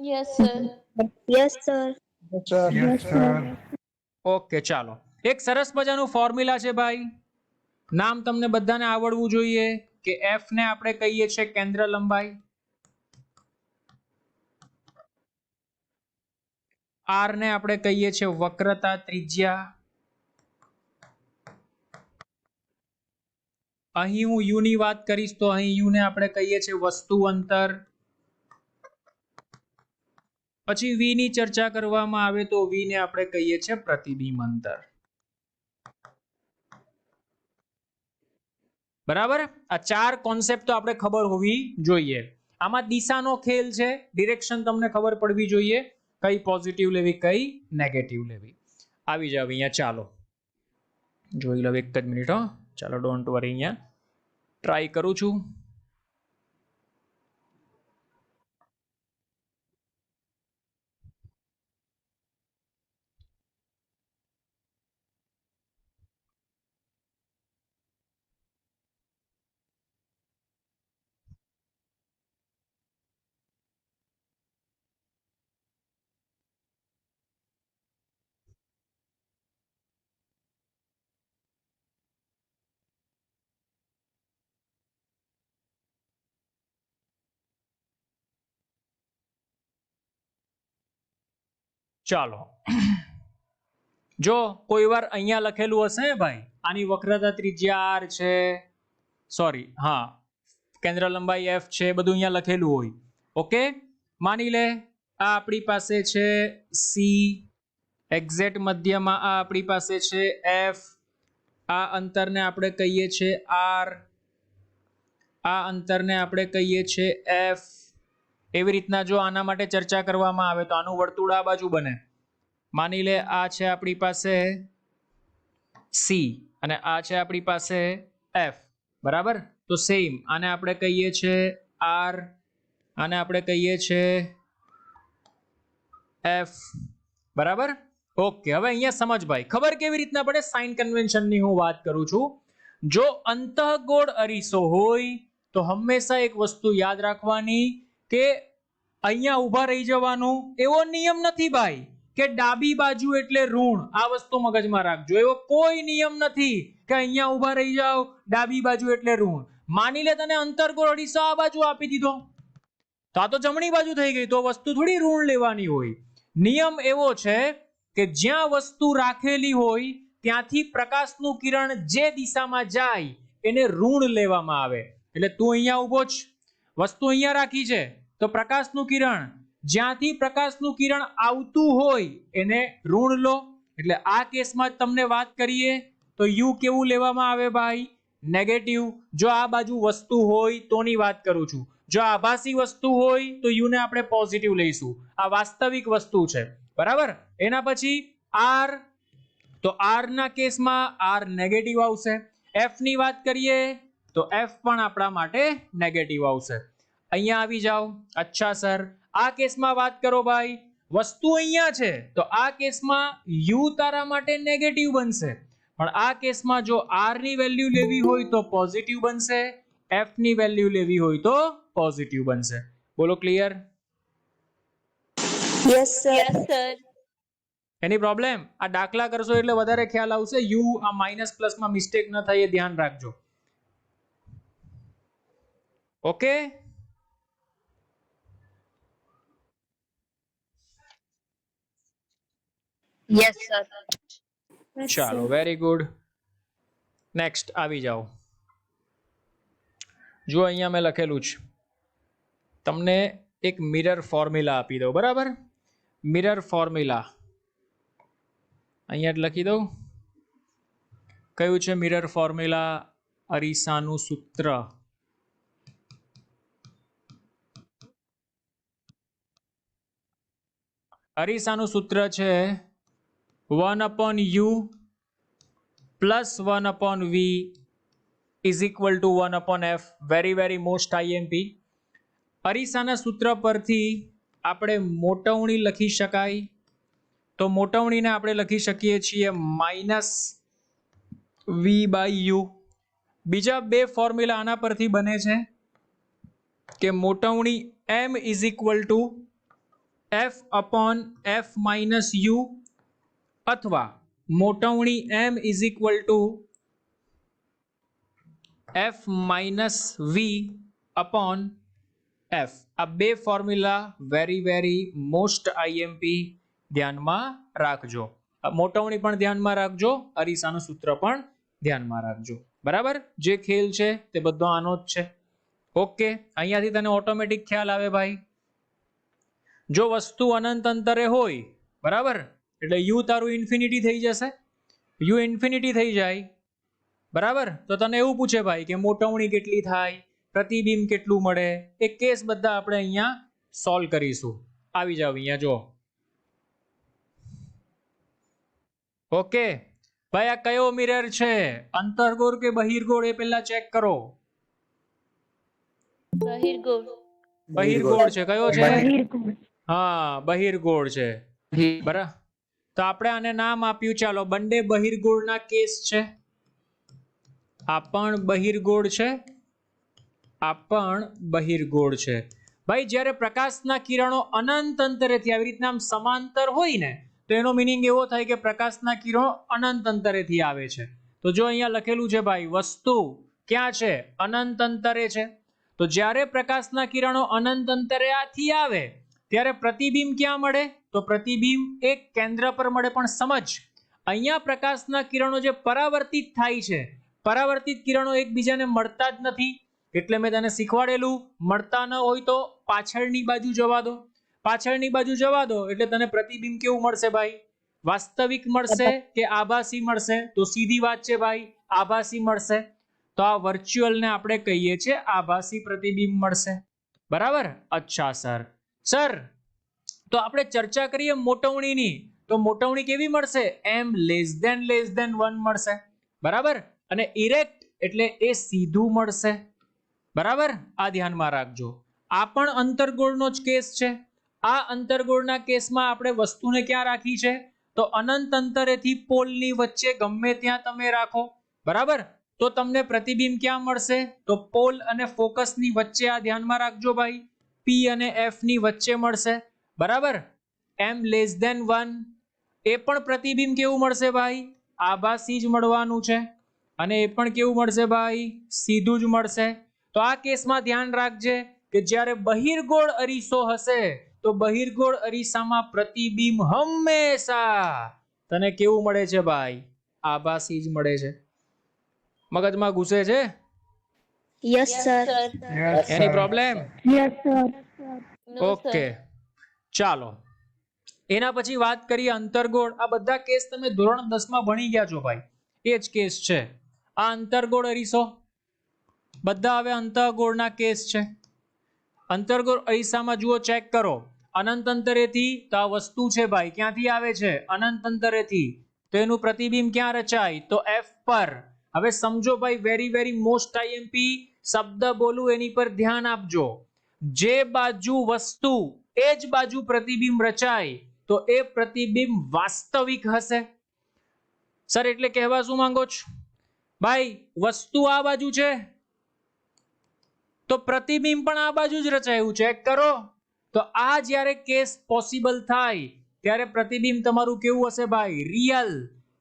Yes, sir. Yes, sir. Okay, ચાલો. એક સરસ મજાનું ફોર્મ્યુલા છે ભાઈ, નામ તમને બધાને આવડવું જોઈએ કે એફ ને આપણે કહીએ છીએ કેન્દ્ર લંબાઈ, આર ને આપણે કહીએ છીએ વક્રતા ત્રિજ્યા, અહીં હું યુ ની વાત કરીશ તો અહીં યુ ને આપણે કહીએ છીએ વસ્તુ અંતર, પછી વી ની ચર્ચા કરવામાં આવે તો વી ને આપણે કહીએ છીએ પ્રતિબિંબ અંતર. બરાબર, આ ચાર કોન્સેપ્ટ તો આપણે ખબર હોવી જોઈએ. આમાં દિશાનો ખેલ છે, ડિરેક્શન તમને ખબર પડવી જોઈએ, કઈ પોઝિટિવ લેવી કઈ નેગેટિવ લેવી. આવી જાવ અહીંયા, ચાલો જોઈ લો. એક જ મિનિટ હો, ચાલો, ડોન્ટ વરી, અહીંયા ટ્રાય કરું છું. ચાલો, જો કોઈ વાર અહીંયા લખેલું હશે ભાઈ, આની વક્રતા ત્રિજ્યા આર છે, સોરી, હા, કેન્દ્ર લંબાઈ એફ છે, બધું અહીંયા લખેલું હોય. ઓકે, માની લે આ આપણી પાસે છે સી, એક્ઝેક્ટ મધ્યમાં આ આપણી પાસે છે એફ, આ અંતરને આપણે કહીએ છીએ આર, આ અંતરને આપણે કહીએ છીએ એફ. એવી રીતના જો આના માટે ચર્ચા કરવામાં આવે તો આનું વર્તુળ આ બાજુ બને. માની લે આ છે આપણી પાસે સી અને આ છે આપણી પાસે એફ. બરાબર, તો સેમ આને આપણે કહીએ છીએ આર, આને આપણે કહીએ છીએ એફ. બરાબર, ઓકે. હવે અહીંયા સમજ ભાઈ, ખબર કેવી રીતના પડે? સાઇન કન્વેન્શનની હું વાત કરું છું. જો અંતઃગોળ અરીસો હોય તો હંમેશા એક વસ્તુ યાદ રાખવાની કે અહીંયા ઊભા રહી જવાનું. એવો નિયમ નથી ભાઈ કે ડાબી બાજુ એટલે ઋણ. આ વસ્તુ મગજમાં રાખજો, એવો કોઈ નિયમ નથી કે અહીંયા ઊભા રહી જાવ ડાબી બાજુ એટલે ઋણ. માની લે તને અંતર્ગોળ અરીસો આ બાજુ આપી દીધો તો આ તો જમણી બાજુ થઈ ગઈ, તો વસ્તુ થોડી ઋણ લેવાની હોય. નિયમ એવો છે કે જ્યાં વસ્તુ રાખેલી હોય ત્યાંથી પ્રકાશનું કિરણ જે દિશામાં જાય એને ઋણ લેવામાં આવે. એટલે તું અહીંયા ઊભો જ, વસ્તુ અહીંયા રાખી છે, તો પ્રકાશનું કિરણ જ્યાંથી પ્રકાશનું કિરણ આવતું હોય એને ઋણ લો, એટલે આ કેસમાં તમને વાત કરીએ તો યુ કેવું લેવામાં આવે ભાઈ? નેગેટિવ. જો આ બાજુ વસ્તુ હોય તોની વાત કરું છું. જો આભાસી વસ્તુ હોય તો યુ ને આપણે પોઝિટિવ લઈશું. આ વાસ્તવિક વસ્તુ છે, બરાબર. એના પછી આર, તો આર ના કેસમાં આર નેગેટિવ આવશે. એફ ની વાત કરીએ તો એફ પણ આપણા માટે નેગેટિવ આવશે. અહીંયા આવી જાઓ. અચ્છા સર, આ કેસમાં વાત કરો ભાઈ, વસ્તુ અહીંયા છે તો આ કેસમાં યુ તારા માટે નેગેટિવ બનશે, પણ આ કેસમાં જો આર ની વેલ્યુ લેવી હોય તો પોઝિટિવ બનશે, એફ ની વેલ્યુ લેવી હોય તો પોઝિટિવ બનશે. બોલો clear? Yes, sir. Yes, sir. Any problem? આ દાખલા કરશો એટલે વધારે ખ્યાલ આવશે. યુ આ માઇનસ પ્લસ માં મિસ્ટેક ન થાય એ ધ્યાન રાખજો. Okay, Yes, sir. ચાલો, વેરી ગુડ. નેક્સ્ટ આવી જાઓ. જો અહીંયા મેં લખેલું છે, તમને એક મિરર ફોર્મ્યુલા આપી દઉં, બરાબર. મિરર ફોર્મ્યુલા અહીંયા જ લખી દઉં. કયું છે મિરર ફોર્મ્યુલા? અરીસાનું સૂત્ર. અરીસાનું સૂત્ર છે 1/u plus 1/v is equal to 1/f. very most IMP. અરીસાના સૂત્ર પરથી આપણે મોટવણી લખી શકાય, તો મોટવણીને આપણે લખી શકીએ છીએ -v/u. બીજા બે ફોર્મ્યુલા આના પરથી બને છે કે મોટવણી m is equal to f/f minus u અથવા મોટવણી m is equal to f minus v upon f. આ બે ફોર્મ્યુલા વેરી મોસ્ટ IMP, ધ્યાનમાં રાખજો. મોટવણી પણ ધ્યાનમાં રાખજો, અરીસાનું સૂત્ર પણ ધ્યાનમાં રાખજો, બરાબર. જે ખેલ છે તે બધો આનો જ છે. ઓકે, અહીંયાથી તને ઓટોમેટિક ખ્યાલ આવે ભાઈ, જો વસ્તુ અનંત અંતરે હોય, બરાબર, એટલે યુ તારું ઇન્ફિનિટી થઈ જશે. યુ ઇન્ફિનિટી થઈ જાય, બરાબર, તો તને એવું પૂછે ભાઈ કે મોટવણી કેટલી થાય, પ્રતિબિંબ કેટલું મળે, એ કેસ બધા આપણે અહીંયા સોલ્વ કરીશું. આવી જાવ અહીંયા જો. ઓકે ભાઈ, આ કયો મિરર છે? અંતર્ગોળ કે બહિર્ગોળ એ પહેલા ચેક કરો. બહિર્ગોળ. બહિર્ગોળ છે. કયો છે? હા, બહિર્ગોળ છે, બરાબર. તો આપણે આને નામ આપ્યું, ચાલો, બંને બહિર્ગોળના કેસ છે. આ પણ બહિર્ગોળ છે, આ પણ બહિર્ગોળ છે. ભાઈ, જ્યારે પ્રકાશના કિરણો અનંત અંતરેથી આવી રીતના આમ સમાંતર હોય ને, તો એનો મીનિંગ એવો થાય કે પ્રકાશના કિરણો અનંત અંતરેથી આવે છે. તો જો અહીંયા લખેલું છે ભાઈ, વસ્તુ ક્યાં છે? અનંત અંતરે છે. તો જ્યારે પ્રકાશના કિરણો અનંત અંતરે આથી આવે ત્યારે પ્રતિબિંબ ક્યાં મળે? તો પ્રતિબિંબ એક કેન્દ્ર પર મળે. પણ સમજ, અહીંયા પ્રકાશના કિરણો જે પરાવર્તિત થાય છે, પરાવર્તિત કિરણો એકબીજાને મળતા જ નથી. એટલે મેં તને શીખવાડેલું, મળતા ન હોય તો પાછળની બાજુ જવા દો. પાછળની બાજુ જવા દો એટલે તને પ્રતિબિંબ કેવું મળશે ભાઈ? વાસ્તવિક મળશે કે આભાસી મળશે? તો સીધી વાત છે ભાઈ, આભાસી મળશે. તો આ વર્ચ્યુઅલ ને આપણે કહીએ છીએ આભાસી પ્રતિબિંબ મળશે, બરાબર. અચ્છા સર, તો આપણે ચર્ચા કરીએ મોટવણીની, તો મોટવણી કેવી મળશે? m << 1 મળશે, બરાબર. અને ઇરેક્ટ એટલે એ સીધું મળશે, બરાબર. આ ધ્યાનમાં રાખજો. આ પણ અંતર્ગોળનો જ કેસ છે. આ અંતર્ગોળના કેસમાં આપણે વસ્તુને ક્યાં રાખી છે? તો અનંત અંતરેથી પોલની વચ્ચે ગમે ત્યાં તમે રાખો, બરાબર. તો તમને પ્રતિબિંબ ક્યાં મળશે? તો પોલ અને ફોકસની વચ્ચે. આ ધ્યાનમાં રાખજો ભાઈ, P અને F ની વચ્ચે મળશે, બરાબર. m << 1 એ પણ પ્રતિબિંબ કેવું મળશે ભાઈ? આભાસી જ મળવાનું છે. અને એ પણ કેવું મળશે ભાઈ? સીધું જ મળશે. તો આ કેસમાં ધ્યાન રાખજે કે જ્યારે બહિર્ગોળ અરીસો હશે તો બહિર્ગોળ અરીસામાં પ્રતિબિંબ હંમેશા તને કેવું મળે છે ભાઈ? આભાસી જ મળે છે. મગજમાં ઘૂસે છે? Yes, sir. Any problem? Yes, sir. No, okay, ચાલો. એના પછી વાત કરીએ અંતર્ગોળ. આ બધા કેસ તમે ધોરણ 10 માં ભણી ગયા છો ભાઈ, એ જ કેસ છે. આ અંતર્ગોળ અરીસો બધા હવે અંતઃગોળના કેસ છે. અંતર્ગોળ અરીસામાં જુઓ, ચેક કરો. અનંત અંતરેથી તો આ વસ્તુ છે ભાઈ, ક્યાંથી આવે છે? અનંત અંતરેથી. તો એનું પ્રતિબિંબ ક્યાં રચાય? તો F પર. હવે સમજો ભાઈ, વેરી વેરી મોસ્ટ આઈએમપી શબ્દ બોલું એની પર ધ્યાન આપજો. જે બાજુ વસ્તુ એ જ બાજુ પ્રતિબિંબ રચાય તો એ પ્રતિબિંબ વાસ્તવિક હશે. સર એટલે કહેવા શું માંગો છો ભાઈ? વસ્તુ આ બાજુ છે તો પ્રતિબિંબ પણ આ બાજુ જ રચાયું. ચેક કરો. તો આ જ્યારે કેસ પોસિબલ થાય ત્યારે પ્રતિબિંબ તમારું કેવું હશે ભાઈ? રિયલ.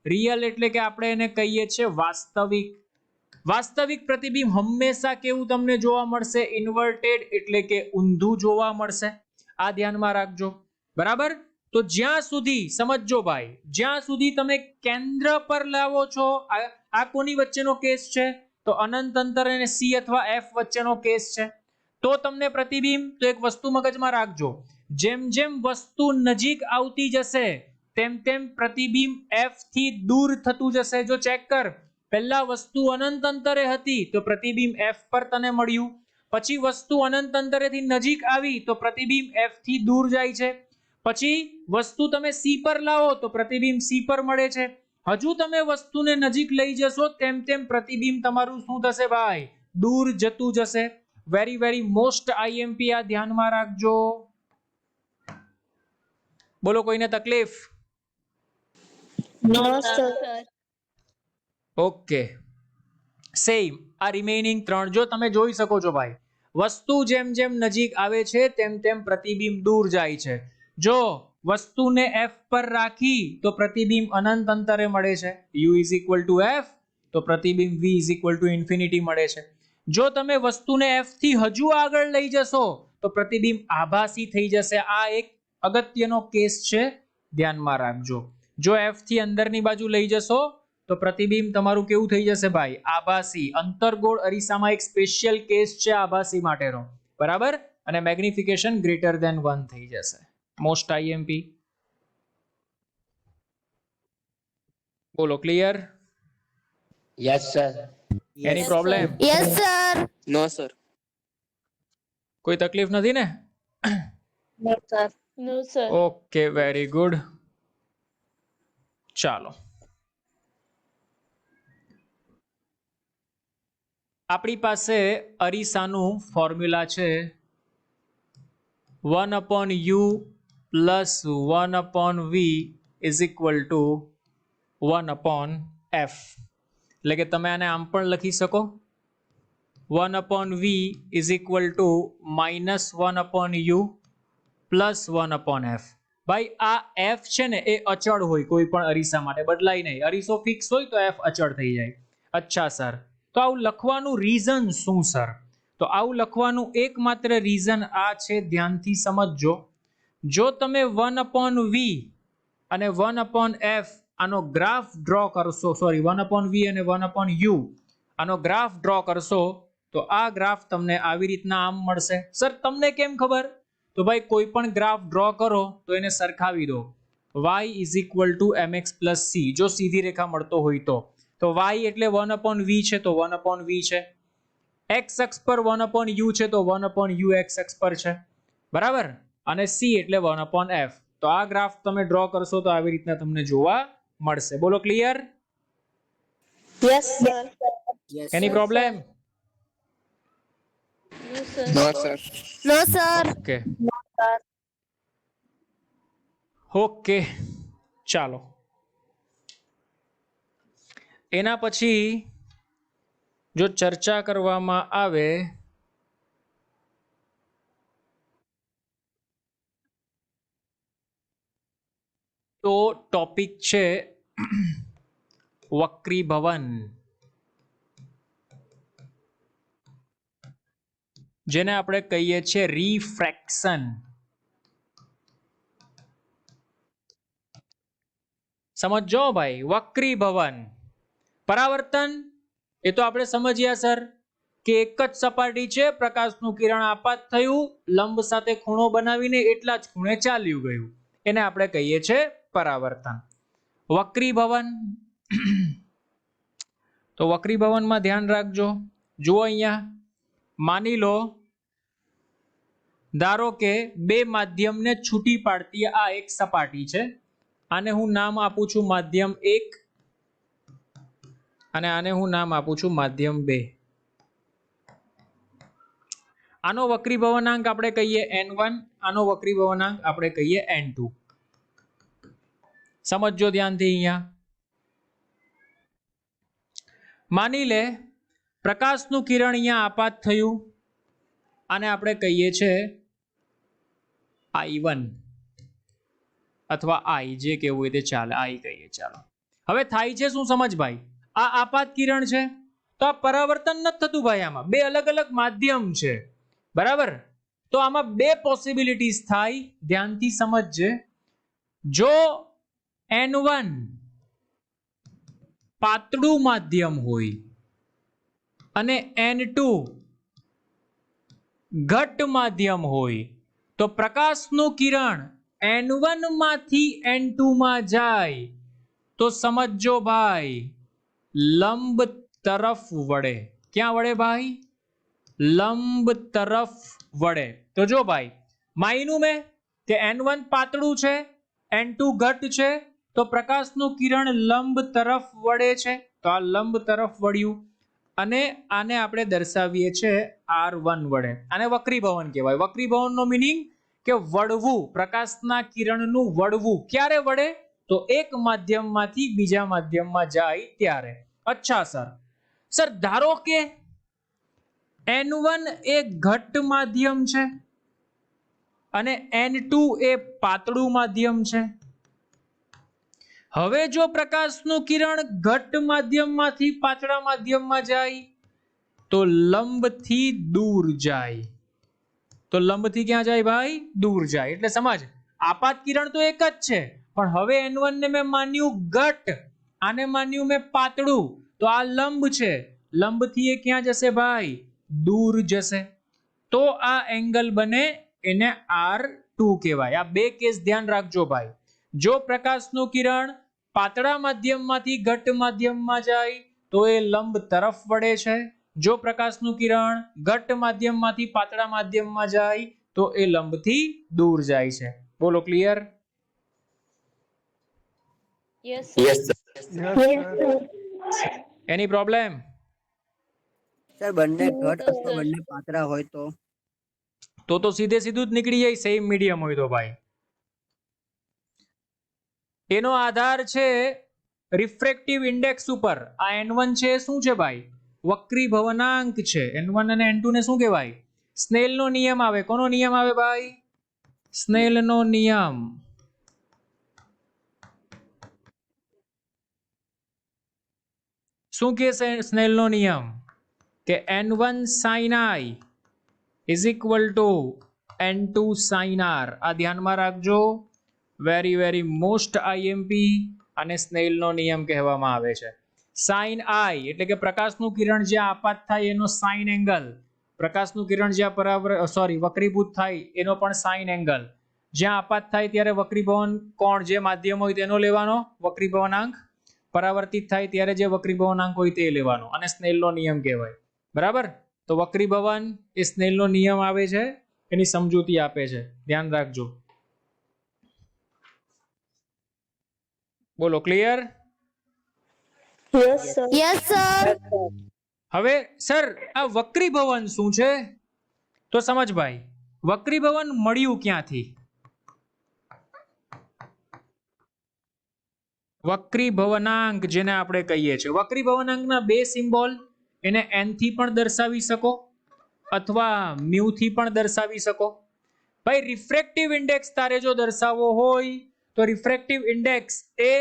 રિયલ એટલે કે આપણે એને કહીએ છીએ વાસ્તવિક. વાસ્તવિક પ્રતિબિંબ હંમેશા કેવું તમને જોવા મળશે? ઇન્વર્ટેડ એટલે કે ઊંધું જોવા મળશે. આ ધ્યાનમાં રાખજો. બરાબર? તો જ્યાં સુધી સમજજો ભાઈ, જ્યાં સુધી તમે કેન્દ્ર પર લાવો છો, આ કોની વચ્ચેનો કેસ છે? તો અનંત અંતર અને સી અથવા એફ વચ્ચેનો કેસ છે. તો તમને પ્રતિબિંબ, તો એક વસ્તુ મગજમાં રાખજો, જેમ જેમ વસ્તુ નજીક આવતી જશે તેમ તેમ પ્રતિબિંબ એફ થી દૂર થતું જશે. જો ચેક કર, પહેલા વસ્તુ અનંત અંતરે હતી તો પ્રતિબિંબ એફ પર તને મળ્યું, પછી વસ્તુ અનંત અંતરેથી નજીક આવી તો પ્રતિબિંબ એફ થી દૂર જાય છે, પછી વસ્તુ તમે સી પર લાવો તો પ્રતિબિંબ સી પર મળે છે. હજુ તમે વસ્તુને નજીક લઈ જશો તેમ તેમ પ્રતિબિંબ તમારું શું થશે ભાઈ? દૂર જતું જશે. વેરી વેરી મોસ્ટ આઈએમપી, આ ધ્યાનમાં રાખજો. બોલો, કોઈને તકલીફ? No, sir. ઓકે. સેમ આ રિમેઇનિંગ 3 જો તમે જોઈ શકો છો ભાઈ, વસ્તુ જેમ જેમ નજીક આવે છે તેમ તેમ પ્રતિબિંબ દૂર જાય છે. જો વસ્તુને F પર રાખી તો પ્રતિબિંબ અનંત અંતરે મળે છે, U = F, તો પ્રતિબિંબ V = ∞ મળે છે. જો તમે વસ્તુને F થી હજુ આગળ લઈ જશો તો પ્રતિબિંબ આભાસી થઈ જશે. આ એક અગત્યનો કેસ છે, ધ્યાનમાં રાખજો. જો F થી અંદરની બાજુ લઈ જશો તો પ્રતિબિંબ તમારું કેવું થઈ જશે ભાઈ? આભાસી. અંતર્ગોળ અરીસામાં એક સ્પેશિયલ કેસ છે આભાસી માટેનો. બરાબર? અને મેગ્નિફિકેશન >1 થઈ જશે. Most IMP. બોલો, clear? Yes, sir. Any problem? Yes, sir. No, sir. કોઈ તકલીફ નથી ને? No, sir. No, sir. Okay, very good. ચાલો, આપણી પાસે અરીસાનું ફોર્મ્યુલા છે 1/u + 1/v = 1/f. એટલે કે તમે આને આમ પણ લખી શકો, 1/v = -1/u + 1/f. ભાઈ આ f છે ને એ અચળ હોય, કોઈ પણ અરીસા માટે બદલાય નહીં. અરીસો ફિક્સ હોય તો f અચળ થઈ જાય. અચ્છા સર, તો આવું લખવાનું રીઝન શું સર? તો આવું લખવાનું એકમાત્ર રીઝન આ છે, ધ્યાનથી સમજજો. જો તમે 1/v અને 1/f આનો ગ્રાફ ડ્રો કરશો, સોરી 1/v અને 1/u આનો ગ્રાફ ડ્રો કરશો તો આ ગ્રાફ તમને આવી રીતના આમ મળશે. સર તમને કેમ ખબર? તો ભાઈ કોઈ પણ ગ્રાફ ડ્રો કરો તો એને સરખાવી દો. y = mx + c. જો સીધી રેખા મળતો હોય તો y એટલે 1/v છે તો 1/v છે, x અક્ષ પર 1/u છે તો 1/u x અક્ષ પર છે. બરાબર? અને c એટલે 1/f. તો આ ગ્રાફ તમે ડ્રો કરશો તો આવી રીતના તમને જોવા મળશે. બોલો, ક્લિયર? Yes, sir. Yes, એની sir. Problem? No, sir. No, sir. No, sir. Okay No, sir. Okay, ચાલો. એના પછી જો ચર્ચા કરવામાં આવે તો ટોપિક છે વક્રીભવન, જેને આપણે કહીએ છીએ રિફ્રેક્શન. સમજો ભાઈ, વક્રીભવન. પરાવર્તન એ તો આપણે સમજ્યા સર કે એક જ સપાટી છે, પ્રકાશનું કિરણ આપાત થયું, લંબ સાથે ખૂણો બનાવીને એટલા જ ખૂણે ચાલ્યું ગયું. એને આપણે કહીએ છીએ પરાવર્તન. વક્રીભવન, તો વક્રીભવનમાં ધ્યાન રાખજો. જુઓ અહીંયા, માની લો ધારો કે બે માધ્યમને છૂટી પાડતી આ એક સપાટી છે. આને હું નામ આપું છું માધ્યમ 1 અને આને હું નામ આપું છું માધ્યમ 2. આનો વક્રીભવનાંક આપણે કહીએ n1, આનો વક્રીભવનાંક આપણે કહીએ n2. સમજજો ધ્યાનથી. અહીંયા માની લે પ્રકાશનું કિરણ અહીંયા આપાત થયું, આને આપણે કહીએ છીએ I1 અથવા I, જે કેવું હોય તે ચાલે, I કહીએ. ચાલો, હવે થાય છે શું સમજ ભાઈ? આ આપાત કિરણ છે તો આ પરાવર્તન નથી થતું ભાઈ. આમાં બે અલગ અલગ માધ્યમ છે, બરાબર? તો આમાં બે પોસિબિલિટીઝ થાય, ધ્યાનથી સમજજે. જો n1 પાતળું માધ્યમ હોય અને n2 ઘટ માધ્યમ હોય તો પ્રકાશનું કિરણ n1 માંથી n2 માં જાય તો સમજો ભાઈ લંબ તરફ વળે. ક્યાં વળે ભાઈ? લંબ તરફ વળે. તો જો ભાઈ માયનું મેં કે n1 પાતળું છે, n2 ઘટ છે, તો પ્રકાશનું કિરણ લંબ તરફ વળે છે. તો આ લંબ તરફ વળ્યું અને આને આપણે દર્શાવીએ છીએ R1 વડે. આને વક્રીભવન કહેવાય. વક્રીભવનનો મીનિંગ કે વળવું, પ્રકાશના કિરણનું વળવું. ક્યારે વળે? તો એક માધ્યમમાંથી બીજા માધ્યમમાં જાય ત્યારે. અચ્છા સર ધારો કે n1 એ ઘટ માધ્યમ છે અને n2 એ પાતળું માધ્યમ છે. હવે જો પ્રકાશનું કિરણ ઘટ માધ્યમમાંથી પાતળા માધ્યમમાં જાય તો લંબથી દૂર જાય. તો લંબથી ક્યાં જાય ભાઈ? દૂર જાય. એટલે સમજ, આપાત કિરણ તો એક જ છે, પણ હવે n1 ને મેં માન્યું ઘટ, આને માન્યું મેં પાતળું, તો આ લંબ છે. લંબથી એ ક્યાં જશે ભાઈ? દૂર જશે. તો આ એંગલ બને, એને R2 કહેવાય. આ બે કેસ ધ્યાન રાખજો ભાઈ. જો પ્રકાશનું કિરણ પાતળા માધ્યમમાંથી ઘટ માધ્યમમાં જાય તો એ લંબ તરફ વળે છે. જો પ્રકાશનું કિરણ ઘટ માધ્યમમાંથી પાતળા માધ્યમમાં જાય તો એ લંબથી દૂર જાય છે. બોલો clear? Yes, Yes, sir. Any problem? Sir બંને ઘટ અથવા બંને પાતળા હોય તો સીધે સીધું જ નીકળી જાય, સેમ મીડિયમ હોય તો ભાઈ. એનો આધાર છે રિફ્રેક્ટિવ ઇન્ડેક્સ ઉપર. આ n1 છે શું છે ભાઈ? વક્રીભવનાંક છે. n1 અને n2 ને શું કહેવાય? સ્નેલનો નિયમ આવે. કોનો નિયમ આવે ભાઈ? સ્નેલનો નિયમ. શું કે સ્નેલનો નિયમ? કે n1 sin I is equal to n2 sin R. આ ધ્યાનમાં રાખજો. Very most IMP. અને સ્નેલનો નિયમ કહેવામાં આવે છે. sin I એટલે કે પ્રકાશનું કિરણ જ્યાં આપાત થાય એનો સાઇન એંગલ, પ્રકાશનું કિરણ જ્યાં વક્રીભૂત થાય એનો પણ સાઇન એંગલ. જ્યાં આપાત થાય ત્યારે વક્રીભવન કોણ જે માધ્યમ હોય તેનો લેવાનો વક્રીભવનાંક, પરાવર્તિત થાય ત્યારે જે વક્રીભવનાંક હોય તે લેવાનો, અને સ્નેલનો નિયમ કહેવાય. બરાબર? તો વક્રીભવન એ સ્નેલનો નિયમ આવે છે, એની સમજૂતી આપે છે. ધ્યાન રાખજો. બોલો clear? yes, sir. Yes, sir. હવે સર આ વક્રીભવન શું છે? તો સમજ ભાઈ, વક્રીભવન મળ્યું ક્યાંથી? વક્રીભવનાંક જેને આપણે કહીએ છીએ. વક્રીભવનાંકના બે સિમ્બોલ, એને n થી પણ દર્શાવી શકો અથવા મ્યુ થી પણ દર્શાવી શકો. ભાઈ રિફ્રેક્ટિવ ઇન્ડેક્સ તારે જો દર્શાવવો હોય તો રિફ્રેક્ટિવ ઇન્ડેક્સ એ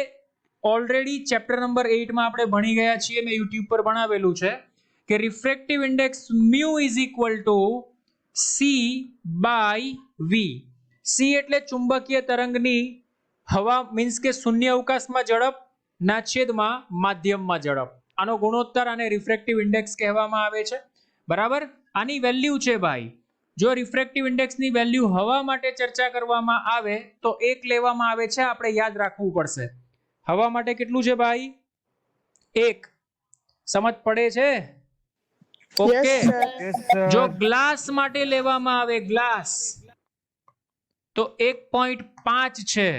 ઓલરેડી ચેપ્ટર નંબર 8 માં આપણે ભણી ગયા છીએ. મેં YouTube પર ભણાવેલું છે કે refractive index mu is equal to c by v. c એટલે ચુંબકીય તરંગની હવા મીન્સ કે શૂન્ય અવકાશમાં ઝડપ ના છેદમાં માધ્યમમાં ઝડપ. આનો ગુણોત્તર, આને રિફ્રેક્ટિવ ઇન્ડેક્સ કહેવામાં આવે છે. બરાબર? આની વેલ્યુ છે ભાઈ, જો રિફ્રેક્ટિવ ઇન્ડેક્સની વેલ્યુ હવા માટે ચર્ચા કરવામાં આવે તો 1 લેવામાં આવે છે, આપણે યાદ રાખવું પડશે. હવા માટે કેટલું છે ભાઈ? 1. સમજ પડે છે? ઓકે. જો ગ્લાસ માટે લેવામાં આવે, ગ્લાસ, તો 1.5 છે.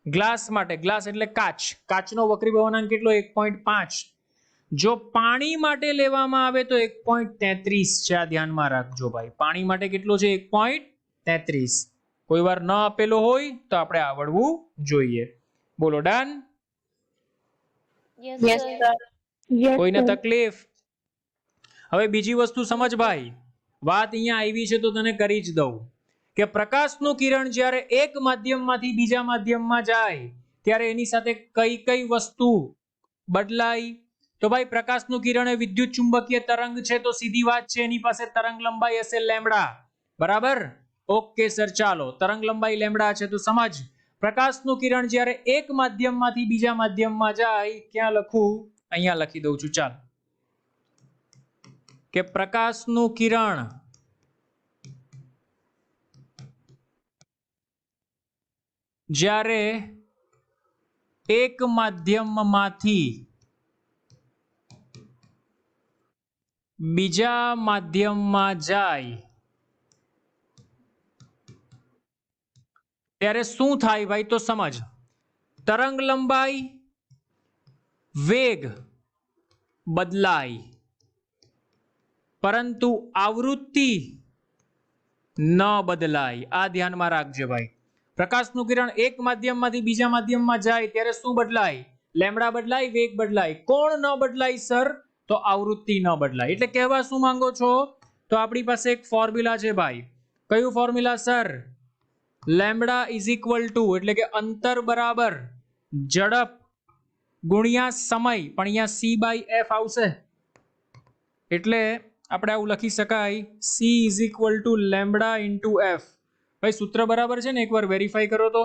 ગ્લાસ માટે, ગ્લાસ એટલે કાચ, કાચનો વક્રી ભવનાંક કેટલો? 1.5. જો પાણી માટે લેવામાં આવે તો 1.33 છે. આ ધ્યાનમાં રાખજો ભાઈ. પાણી માટે કેટલો છે? 1.33. કોઈ વાર ન આપેલો હોય તો આપણે આવડવું જોઈએ. બોલો, ડન? Yes, sir. કોઈને તકલીફ? હવે બીજી વસ્તુ સમજ ભાઈ. વાત અહીંયા આવી છે તો તને કરી જ દઉં કે પ્રકાશનું કિરણ જ્યારે એક માધ્યમમાંથી બીજા માધ્યમમાં જાય ત્યારે એની સાથે કઈ કઈ વસ્તુ બદલાય? તો ભાઈ પ્રકાશનું કિરણ એ વિદ્યુત ચુંબકીય તરંગ છે, તો સીધી વાત છે એની પાસે તરંગ લંબાઈ હશે લેમ્બડા. બરાબર? ઓકે સર, ચાલો. તરંગ લંબાઈ લેમ્બડા છે તો સમજ, પ્રકાશનું કિરણ જ્યારે એક માધ્યમમાંથી બીજા માધ્યમમાં જાય, ક્યાં લખું? અહીંયા લખી દઉં છું. ચાલ, કે પ્રકાશનું કિરણ જ્યારે એક માધ્યમમાંથી બીજા માધ્યમમાં જાય ત્યારે શું થાય ભાઈ? તો સમજ, તરંગ લંબાઈ, વેગ બદલાય, પરંતુ આવૃત્તિ ન બદલાય. આ ધ્યાનમાં રાખજે ભાઈ. પ્રકાશનું કિરણ એક માધ્યમમાંથી બીજા માધ્યમમાં જાય ત્યારે શું બદલાય? લેમ્બડા બદલાય, વેગ બદલાય. કોણ ન બદલાય સર? તો આવૃત્તિ ન બદલાય. એટલે કહેવા શું માંગો છો? તો આપણી પાસે એક ફોર્મ્યુલા છે ભાઈ. કયું formula sir? Lambda is equal two, એટલે કે અંતર બરાબર ઝડપ ગુણ્યા સમય, પણ અહીંયા c/f આવશે. એટલે આપણે આવું લખી શકાય, c is equal two lambda into f. ભાઈ સૂત્ર બરાબર છે ને? એકવાર વેરીફાઈ કરો તો.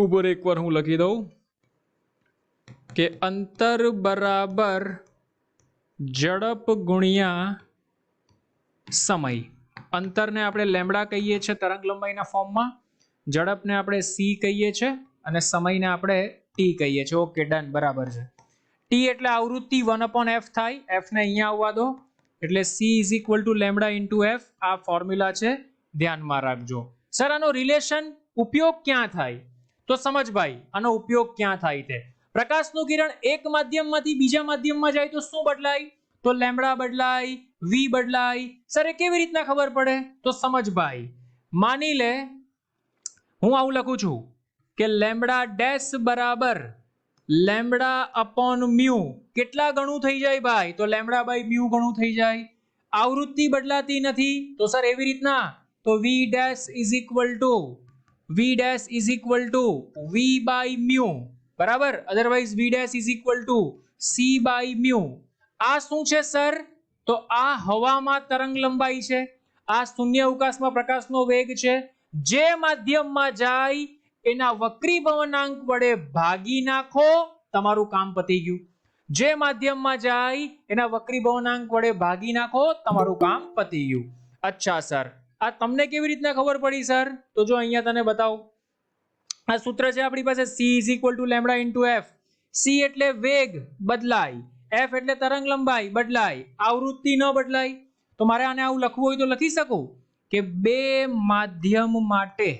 ઉપર એકવાર હું લખી દઉં કે અંતર બરાબર ઝડપ ગુણ્યા સમય. અંતરને આપણે લેમ્બડા કહીએ છીએ તરંગ લંબાઈના ફોર્મમાં, ઝડપને આપણે c કહીએ છીએ અને સમયને આપણે t કહીએ છીએ. ઓકે, ડન, બરાબર છે. t એટલે આવૃત્તિ 1/f થાય. f ને અહીંયા આવવા દો, એટલે c is equal two lambda into f. આ ફોર્મ્યુલા છે, ધ્યાનમાં રાખજો. સર આનો રિલેશન ઉપયોગ ક્યાં થાય? તો સમજ ભાઈ, આનો ઉપયોગ ક્યાં થાય તે પ્રકાશનું કિરણ એક માધ્યમમાંથી બીજા માધ્યમમાં જાય તો શું બદલાય? તો લેમ્બડા બદલાય, v બદલાય. સર એ કેવી રીતના ખબર પડે? તો સમજ ભાઈ, માની લે હું આવું લખું છું કે લેમ્બડા ડેશ બરાબર લેમ્બડા અપોન મ્યુ. કેટલા ગણું થઈ જાય ભાઈ? તો લેમ્બડા બાય મ્યુ ગણું થઈ જાય. આવૃત્તિ બદલાતી નથી, તો સર એવી રીતના, તો v dash is equal to v by mu. બરાબર? Otherwise v dash is equal to c by mu. આ શું છે સર? તો આ હવામાં તરંગ લંબાઈ છે, આ શૂન્ય અવકાશમાં પ્રકાશનો વેગ છે. જે માધ્યમમાં જાય એના વક્રી ભવનાંક વડે ભાગી નાખો, તમારું કામ પતી ગયું. જે માધ્યમમાં જાય એના વક્રી ભવનાંક વડે ભાગી નાખો, તમારું કામ પતી ગયું. અચ્છા સર, આ તમને કેવી રીતના ખબર પડી સર? તો જો અહીંયા તને બતાવું. આ સૂત્ર છે આપણી પાસે, c is equal two lambda into f. c એટલે વેગ બદલાય, f એટલે તરંગ લંબાઈ બદલાય, આવૃત્તિ ન બદલાય. તો મારે આને આવું લખવું હોય તો લખી શકું કે બે માધ્યમ માટે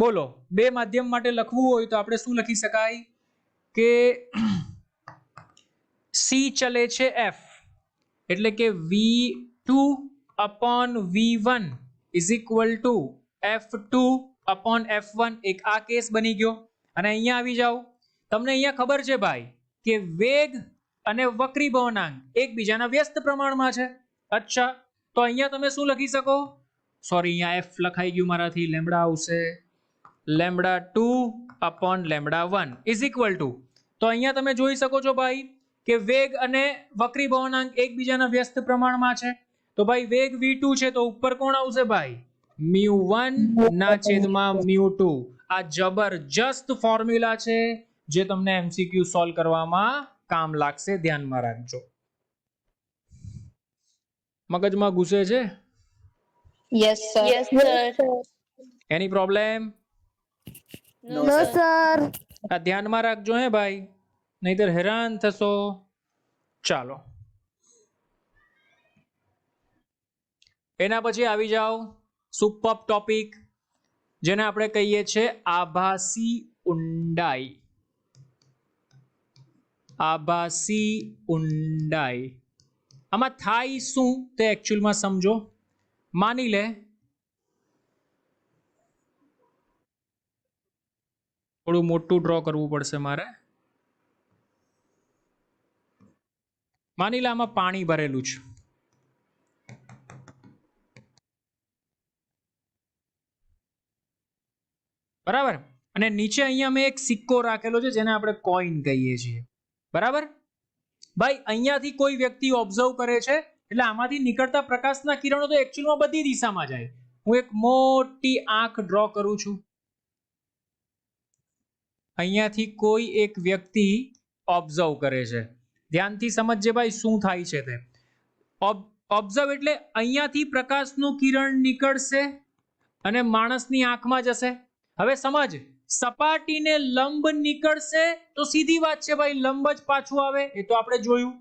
બોલો, બે માધ્યમ માટે લખવું હોય તો આપણે શું લખી શકાય કે c ચલે છે f, એટલે કે v2 upon v1 is equal to f2 upon f1. એક આ કેસ બની ગયો. અને અહીંયા આવી જાઓ, તમને અહીંયા ખબર છે ભાઈ કે વેગ અને વક્રી ભવનાંક એકબીજાના વ્યસ્ત પ્રમાણમાં છે. અચ્છા, તો અહીંયા તમે શું લખી શકો? સોરી, અહીંયા f લખાઈ ગયું મારાથી, લેમ્બડા આવશે lambda 2 upon lambda 1 is equal to. તો અહીંયા તમે જોઈ શકો છો ભાઈ કે વેગ અને વક્રી ભવનાંક એકબીજાના વ્યસ્ત પ્રમાણમાં છે. તો ભાઈ વેગ v2 છે તો ઉપર કોણ આવશે ભાઈ? μ1 ના છેદમાં μ2. આ જબરજસ્ત ફોર્મ્યુલા છે જે તમને MCQ સોલ્વ કરવામાં કામ લાગશે, ધ્યાનમાં રાખજો. મગજમાં ઘૂસે છે? Yes, sir. Yes, sir. Any problem? No, sir. આ ધ્યાનમાં રાખજો હે ભાઈ, નહીતર હેરાન થશો. ચાલો, એના પછી આવી જાઓ સુપર ટોપિક, જેને આપણે કહીએ છીએ આભાસી ઊંડાઈ. આભાસી ઊંડાઈ આમાં થાય શું તે એકચ્યુઅલમાં સમજો. માની લે થોડું મોટું ડ્રો કરવું પડશે મારે. માની લે આમાં પાણી ભરેલું છે. બરાબર, અને નીચે અહીંયા મેં એક સિક્કો રાખેલો છે જેને આપણે કોઈન કહીએ છીએ. બરાબર ભાઈ, અહીંયાથી કોઈ વ્યક્તિ ઓબ્ઝર્વ કરે છે એટલે આમાંથી નીકળતા પ્રકાશના કિરણો તો એકચ્યુઅલમાં બધી દિશામાં જાય. હું એક મોટી આંખ ડ્રો કરું છું. અહીંયાથી કોઈ એક વ્યક્તિ ઓબ્ઝર્વ કરે છે. ધ્યાનથી સમજજે ભાઈ શું થાય છે તે. ઓબ્ઝર્વ એટલે અહીંયાથી પ્રકાશનું કિરણ નીકળશે અને માણસની આંખમાં જશે. હવે સમજ, સપાટીને લંબ નીકળશે તો સીધી વાત છે ભાઈ, લંબ જ પાછું આવે, એ તો આપણે જોયું.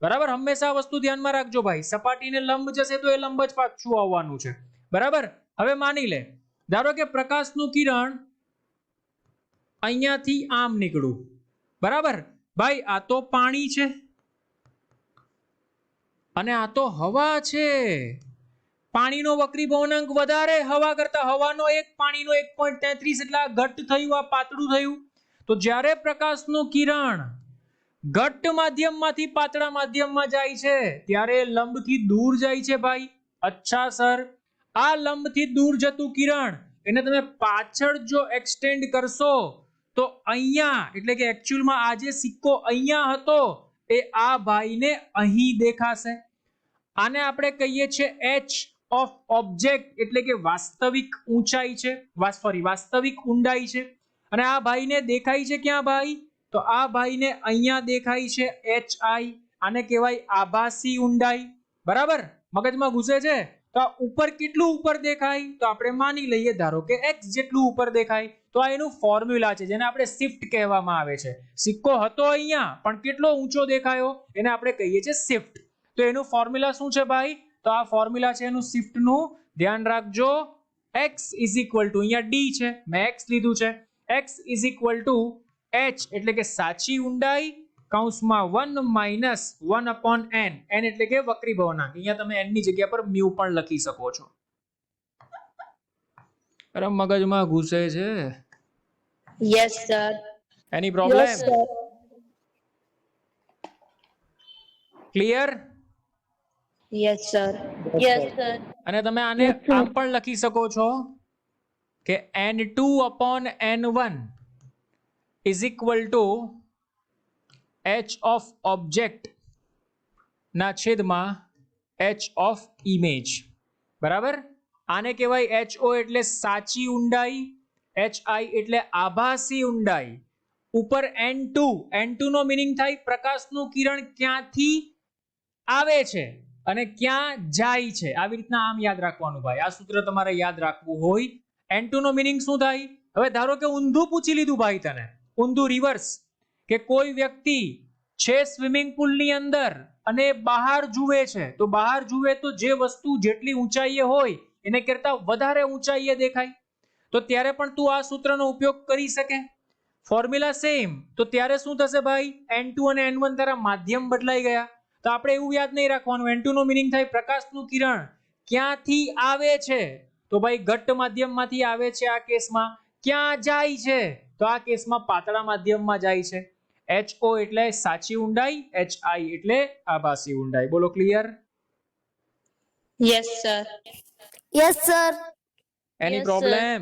બરાબર, હંમેશા આ વસ્તુ ધ્યાનમાં રાખજો ભાઈ, સપાટીને લંબ જશે તો એ લંબ જ પાછું આવવાનું છે. બરાબર, હવે માની લે ધારો કે પ્રકાશનું કિરણ અહીંયાથી આમ નીકળ્યું. બરાબર ભાઈ, આ તો પાણી છે અને આ તો હવા છે. પાણીનો વક્રીભવનાંક વધારે હવા કરતા, હવાનો એક, પાણીનો 1.33, એટલે આ ઘટ્ટ થયું, આ પાતળું થયું. તો જ્યારે પ્રકાશનું કિરણ ઘટ્ટ માધ્યમમાંથી પાતળા માધ્યમમાં જાય છે ત્યારે લંબથી દૂર જાય છે ભાઈ. અચ્છા સર, આ લંબથી દૂર જતું કિરણ એને તમે પાછળ જો એક્સટેન્ડ કરશો તો અહીંયા, એટલે કે એકચ્યુઅલમાં આ જે સિક્કો અહીંયા હતો એ આ ભાઈને અહીં દેખાશે. આને આપણે કહીએ છીએ એચ ઓફ ઓબ્જેક્ટ, એટલે કે વાસ્તવિક ઊંચાઈ છે, વાસ્તવિક ઊંડાઈ છે. અને આ ભાઈને દેખાય છે ક્યાં ભાઈ? તો આ ભાઈને અહીંયા દેખાય છે HI. આને કહેવાય આભાસી ઊંડાઈ. બરાબર, મગજમાં ઘૂસે છે? તો આ ઉપર કેટલું ઉપર દેખાય? તો આપણે માની લઈએ ધારો કે x જેટલું ઉપર દેખાય. તો આ એનું ફોર્મ્યુલા છે જેને આપણે શિફ્ટ કહેવામાં આવે છે. સિક્કો હતો અહીંયા પણ કેટલો ઊંચો દેખાયો એને આપણે કહીએ છીએ શિફ્ટ. તો એનું ફોર્મ્યુલા શું છે ભાઈ? તો આ ફોર્મ્યુલા છે એનું શિફ્ટનું, ધ્યાન રાખજો. x અહીંયા d છે, મેં x લીધું છે. x h એટલે કે સાચી ઊંડાઈ કૌંસમાં 1 - 1/n. n એટલે કે વક્રીભવનાંક. અહીંયા તમે n ની જગ્યા પર મ્યુ પણ લખી શકો છો. અરે મગજમાં ઘૂસે છે? Yes, sir. Any problem? Yes, sir. Clear? Yes, sir. Yes, sir. અને તમે આને આમ પણ લખી શકો છો કે n2/n1 is equal to h of object ના છેદમાં h of image. બરાબર, આને કહેવાય HO એટલે સાચી ઊંડાઈ, HI એટલે આભાસી ઊંડાઈ. ઉપર n2 નો મીનિંગ થાય પ્રકાશનું કિરણ ક્યાંથી આવે છે અને ક્યાં જાય છે. આવી રીતના આમ યાદ રાખવાનું ભાઈ, આ સૂત્ર તમારે યાદ રાખવું હોય. n2 નો મીનિંગ શું થાય? હવે ધારો કે ઊંધું પૂછી લીધું ભાઈ તને, ઊંધું રિવર્સ, કે કોઈ વ્યક્તિ છે સ્વિમિંગ પુલની અંદર અને બહાર જુએ છે. તો બહાર જુએ તો જે વસ્તુ જેટલી ઊંચાઈએ હોય એને કરતા વધારે ઊંચાઈએ દેખાય. તો ત્યારે પણ તું આ સૂત્રનો ઉપયોગ કરી શકે. Formula same. તો ત્યારે શું થશે ભાઈ? n2 અને n1 તારા માધ્યમ બદલાઈ ગયા. તો આપણે એવું યાદ નહીં રાખવાનું. n2 નો મીનિંગ થાય પ્રકાશનું કિરણ ક્યાંથી આવે છે? તો ભાઈ ઘટ્ટ માધ્યમમાંથી આવે છે આ કેસમાં. ક્યાં જાય છે? તો આ કેસમાં પાતળા માધ્યમમાં જાય છે. HO એટલે સાચી ઊંડાઈ, HI એટલે આભાસી ઊંડાઈ. બોલો clear? Yes, sir. Yes, sir. એની Yes, problem?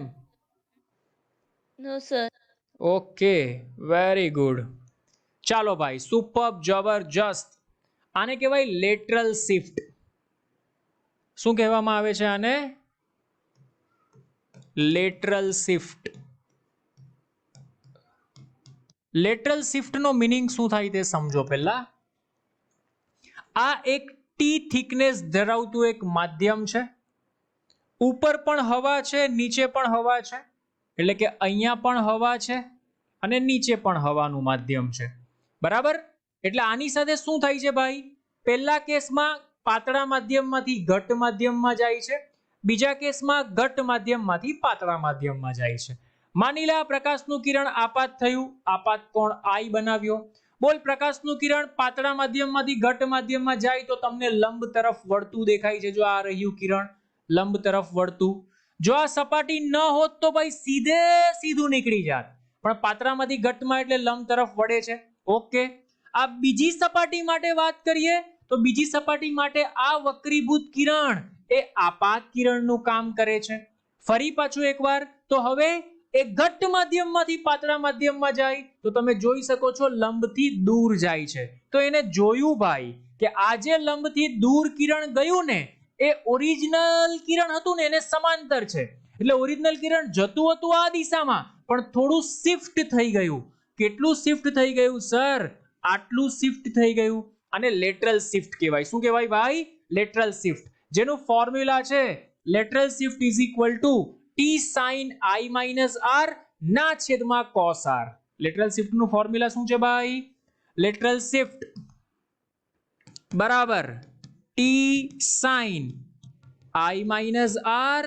No, sir. Okay, very good. ચાલો ભાઈ, સુપર્બ, જબરજસ્ત. આને કહેવાય લેટરલ શિફ્ટ. શું કહેવામાં આવે છે આને? Lateral shift. લેટરલ શિફ્ટનો મિનિંગ શું થાય તે સમજો પહેલા. આ એક ટી થિકનેસ ધરાવતું એક માધ્યમ છે. ઉપર પણ હવા છે, નીચે પણ હવા છે, એટલે કે અહીંયા પણ હવા છે અને નીચે પણ હવાનું માધ્યમ છે. બરાબર? એટલે આની સાથે શું થાય છે ભાઈ? પહેલા કેસમાં પાતળા માધ્યમમાંથી ઘટ માધ્યમમાં જાય છે, બીજા કેસમાં ઘટ માધ્યમમાંથી પાતળા માધ્યમમાં જાય છે. માની લે આ પ્રકાશનું કિરણ આપાત થયું, આપાત કોણ I બનાવ્યો. બોલ, પ્રકાશનું કિરણ પાતળા માધ્યમમાંથી ઘટ માધ્યમમાં જાય તો તમને લંબ તરફ વળતું દેખાય છે. જો આ રહ્યું કિરણ લંબ તરફ વળતું. જો આ સપાટી ન હોત તો ભાઈ સીધે સીધું નીકળી જાત, પણ પાતળામાંથી ઘટમાં એટલે લંબ તરફ વળે છે. ઓકે, આ બીજી સપાટી માટે વાત કરીએ તો બીજી સપાટી માટે આ વક્રીભૂત કિરણ એ આપાત કિરણનું કામ કરે છે. ફરી પાછું એકવાર, તો હવે એ ઘટ માધ્યમમાંથી પાતળા માધ્યમમાં જાય તો તમે જોઈ શકો છો લંબથી દૂર જાય છે. તો એને જોયું ભાઈ કે આ જે લંબથી દૂર કિરણ ગયું ને એ ઓરિજિનલ કિરણ હતું ને એને સમાંતર છે. એટલે ઓરિજિનલ કિરણ જતું હતું આ દિશામાં, પણ થોડું શિફ્ટ થઈ ગયું. કેટલું શિફ્ટ થઈ ગયું સર? આટલું શિફ્ટ થઈ ગયું. અને લેટરલ શિફ્ટ કહેવાય. શું કહેવાય ભાઈ? લેટરલ શિફ્ટ, જેનું ફોર્મ્યુલા છે lateral shift is equal two T sin I minus R ના છેદમાં cos R. લેટરલ શિફ્ટ નું ફોર્મ્યુલા શું છે ભાઈ? લેટરલ શિફ્ટ બરાબર T sin I minus R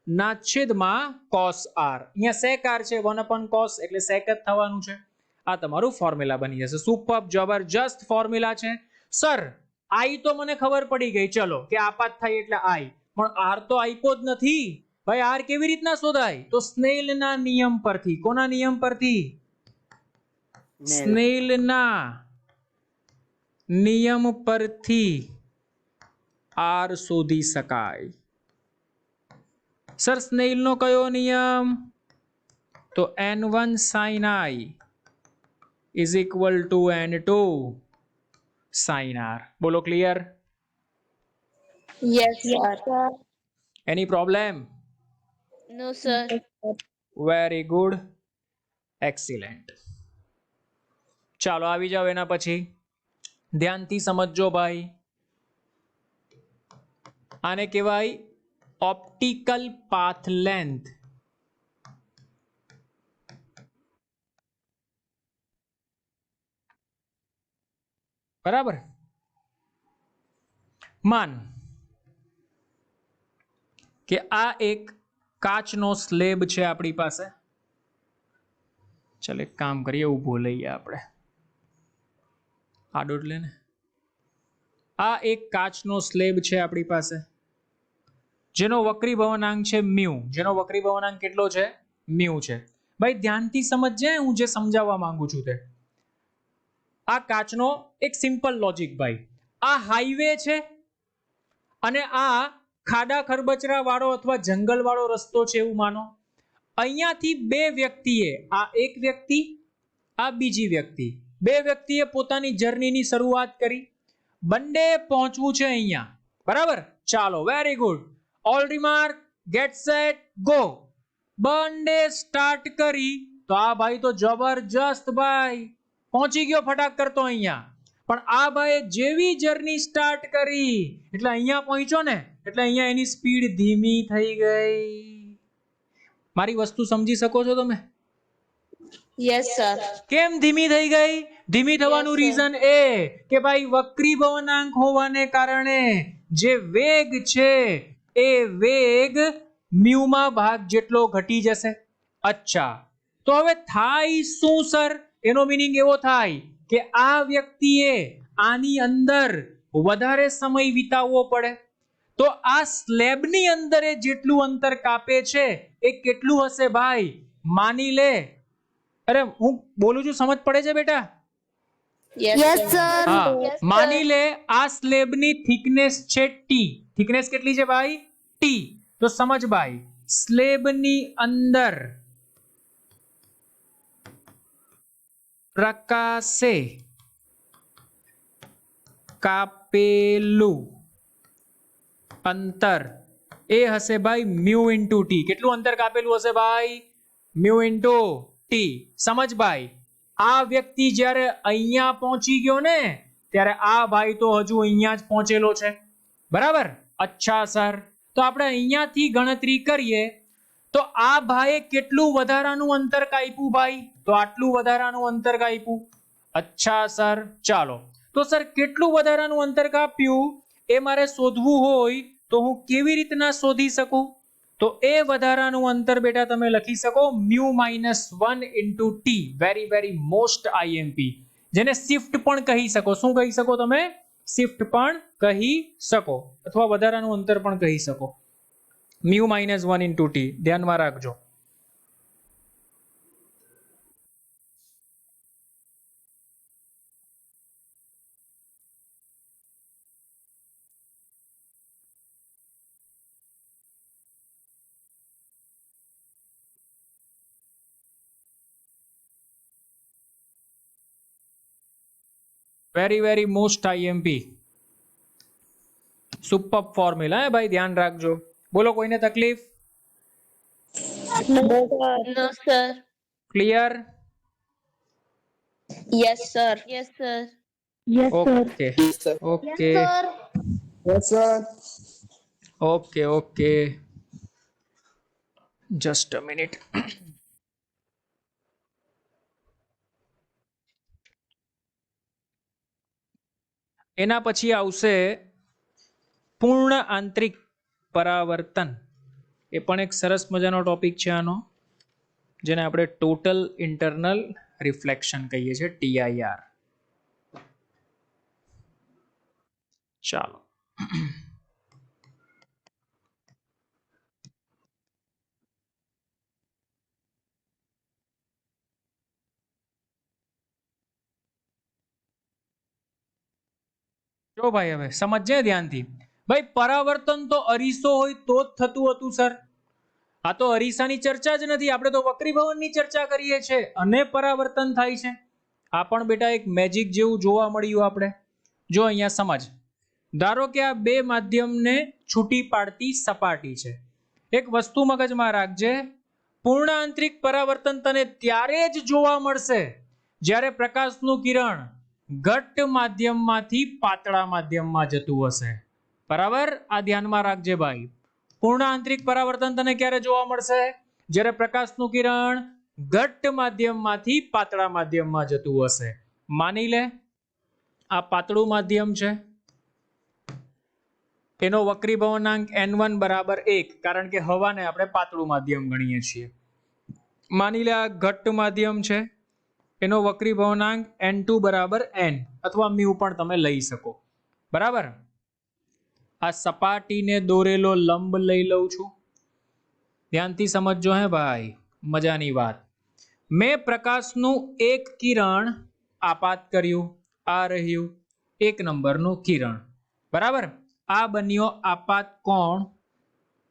ના છેદમાં cos R. અહીંયા sec R છે, 1 upon cos એટલે sec જ થવાનું છે. આ તમારું ફોર્મ્યુલા બની જશે. સુપર જબરજસ્ત ફોર્મ્યુલા છે સર. I તો મને ખબર પડી ગઈ, ચલો કે આપાત થાય એટલે I, પણ R તો આપ્યો જ નથી ભાઈ. R કેવી રીતના શોધાય? તો સ્નેલના નિયમ પરથી. કોના નિયમ પરથી? સ્નેલના નિયમ પરથી R શોધી શકાય. સર સ્નેલનો કયો નિયમ? તો n1 sin I is equal to n2 sin R. બોલો clear? Yes, sir. Any problem? No, sir. Very good. Excellent. ચાલો આવી જાઓ એના પછી. ધ્યાનથી સમજજો ભાઈ. આને કહેવાય ઓપ્ટિકલ પાથ લેન્થ. બરાબર? માન કે આ એક કાચનો સ્લેબ છે આપણી પાસે. ચાલ એક કામ કરીએ, ઊભો લઈએ આપણે. આડો એટલે ને. આ એક કાચનો સ્લેબ છે આપણી પાસે, જેનો વક્રીભવનાંક છે મ્યુ. જેનો વક્રીભવનાંક કેટલો છે? મ્યુ છે. ભાઈ ધ્યાનથી સમજજે હું જે સમજાવવા માંગુ છું તે. આ કાચનો એક સિમ્પલ લોજિક ભાઈ. આ હાઈવે છે અને આ ખાડા ખરબચરા વાળો અથવા જંગલ વાળો રસ્તો છે એવું માનો. અહીંયાથી બે વ્યક્તિએ, આ એક વ્યક્તિ, આ બીજી વ્યક્તિ, બે વ્યક્તિએ પોતાની જર્નીની શરૂઆત કરી. બંને પહોંચવું છે અહીંયા. બરાબર? ચાલો, very good. All remark, get set, go. બંને સ્ટાર્ટ કરી તો આ ભાઈ તો જબરજસ્ત ભાઈ પહોંચી ગયો ફટાક કરતો અહીંયા. પણ આ ભાઈ જેવી જર્ની સ્ટાર્ટ કરી એટલે અહીંયા પહોંચ્યો ને, એટલે અહીંયા એની સ્પીડ ધીમી થઈ ગઈ. મારી વસ્તુ સમજી શકો છો તમે? Yes, sir. કેમ ધીમી થઈ ગઈ? ધીમી થવાનું રીઝન એ કે ભાઈ વક્રીભવનાંક હોવાને કારણે જે વેગ છે એ વેગ મ્યુમાં ભાગ જેટલો ઘટી જશે. અચ્છા, તો હવે થાય શું સર? એનો મીનિંગ એવો થાય કે આ વ્યક્તિએ આની અંદર વધારે સમય વિતાવવો પડે. તો આ સ્લેબની અંદર જેટલું અંતર કાપે છે એ કેટલું હશે ભાઈ? માની લે, અરે હું બોલું છું સમજ પડે છે બેટા? Yes, sir. હા, માની લે આ સ્લેબની થિકનેસ છે T. થિકનેસ કેટલી છે ભાઈ? T. તો સમજ ભાઈ, સ્લેબની અંદર પ્રકાશે કાપેલું અંતર એ હશે ભાઈ મ્યુ ઇન્ટુ ટી. કેટલું અંતર કાપેલું હશે ભાઈ? Mu into T. સમજ ભાઈ, આ વ્યક્તિ જ્યારે અહીંયા પહોંચી ગયો ને ત્યારે આ ભાઈ તો હજુ અહીંયા જ પહોંચેલો છે, બરાબર? અચ્છા સર, તો આપણે અહીંયાથી ગણતરી કરીએ તો આ ભાઈએ કેટલું વધારાનું અંતર કાપ્યું ભાઈ? તો આટલું વધારાનું અંતર કાપ્યું. અચ્છા સર, ચાલો તો સર કેટલું વધારાનું અંતર કાપ્યું એ મારે શોધવું હોય તો હું કેવી રીતના શોધી શકું? તો એ વધારાનું અંતર બેટા તમે લખી શકો μ-1 into t. Very very most IMP, જેને શિફ્ટ પણ કહી શકો. શું કહી શકો તમે? શિફ્ટ પણ કહી શકો, અથવા વધારાનું અંતર પણ કહી શકો. μ-1 into t ધ્યાનમાં રાખજો. Very very most IMP, super formula હે ભાઈ, ધ્યાન રાખજો. બોલો, કોઈને તકલીફ? No, sir. Clear? Yes, sir. Yes, sir. Okay okay okay okay, just a minute. એના પછી આવશે પૂર્ણ આંતરિક પરાવર્તન. એ પણ એક સરસ મજાનો ટોપિક છે આનો, જેને આપણે ટોટલ ઇન્ટરનલ રિફ્લેક્શન કહીએ છીએ, TIR. ચાલો, જો ભાઈ હવે સમજજે ધ્યાનથી. ભાઈ પરાવર્તન તો અરીસો હોય તો જ થતું હતું સર. આ તો અરીસાની ચર્ચા જ નથી, આપણે તો વક્રીભવનની ચર્ચા કરીએ છીએ અને પરાવર્તન થાય છે. આ પણ બેટા એક મેજિક જેવું જોવા મળ્યું આપણે. જો અહીંયા સમજ, ધારો કે આ બે માધ્યમને છૂટી પાડતી સપાટી છે. એક વસ્તુ મગજમાં રાખજે, પૂર્ણ આંતરિક પરાવર્તન તને ત્યારે જ જોવા મળશે જ્યારે પ્રકાશનું કિરણ ઘટ્ટ માધ્યમમાંથી પાતળા માધ્યમમાં જતું હશે. બરાબર, આ ધ્યાનમાં રાખજે ભાઈ. પૂર્ણ આંતરિક પરાવર્તન તને ક્યારે જોવા મળશે? જ્યારે પ્રકાશનું કિરણ ઘટ્ટ માધ્યમમાંથી પાતળા માધ્યમમાં જતું હશે. માની લે આ પાતળું માધ્યમ છે, એનો વક્રીભવનાંક n1 બરાબર 1, કારણ કે હવાને આપણે પાતળું માધ્યમ ગણીએ છીએ. માની લે આ ઘટ્ટ માધ્યમ છે, એનો વક્રીભવનાંક n2 બરાબર n અથવા μ પણ તમે લઈ શકો. બરાબર, આ સપાટીને દોરેલો લંબ લઈ લઉં છું. ધ્યાનથી સમજજો હે ભાઈ, મજાની વાત. મેં પ્રકાશનું એક કિરણ આપાત કર્યું, આ રહ્યું 1 નંબરનું કિરણ. બરાબર, આ બન્યો આપાત કોણ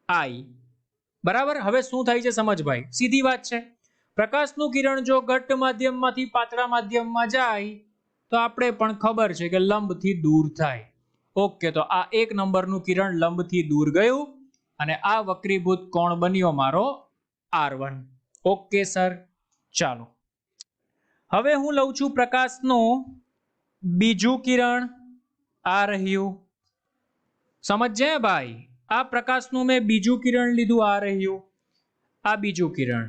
I. બરાબર, હવે શું થાય છે સમજ ભાઈ, સીધી વાત છે. પ્રકાશનું કિરણ જો ઘટ્ટ માધ્યમમાંથી પાતળા માધ્યમમાં જાય તો આપણે પણ ખબર છે કે લંબથી દૂર થાય. ઓકે, તો આ 1 નંબરનું કિરણ લંબથી દૂર ગયું અને આ વક્રીભૂત કોણ બન્યો મારો R1. ઓકે સર, ચાલો હવે હું લઉં છું પ્રકાશનું બીજું કિરણ, આ રહ્યું. સમજ્યા ભાઈ, આ પ્રકાશનું મેં બીજું કિરણ લીધું, આ રહ્યું આ બીજું કિરણ.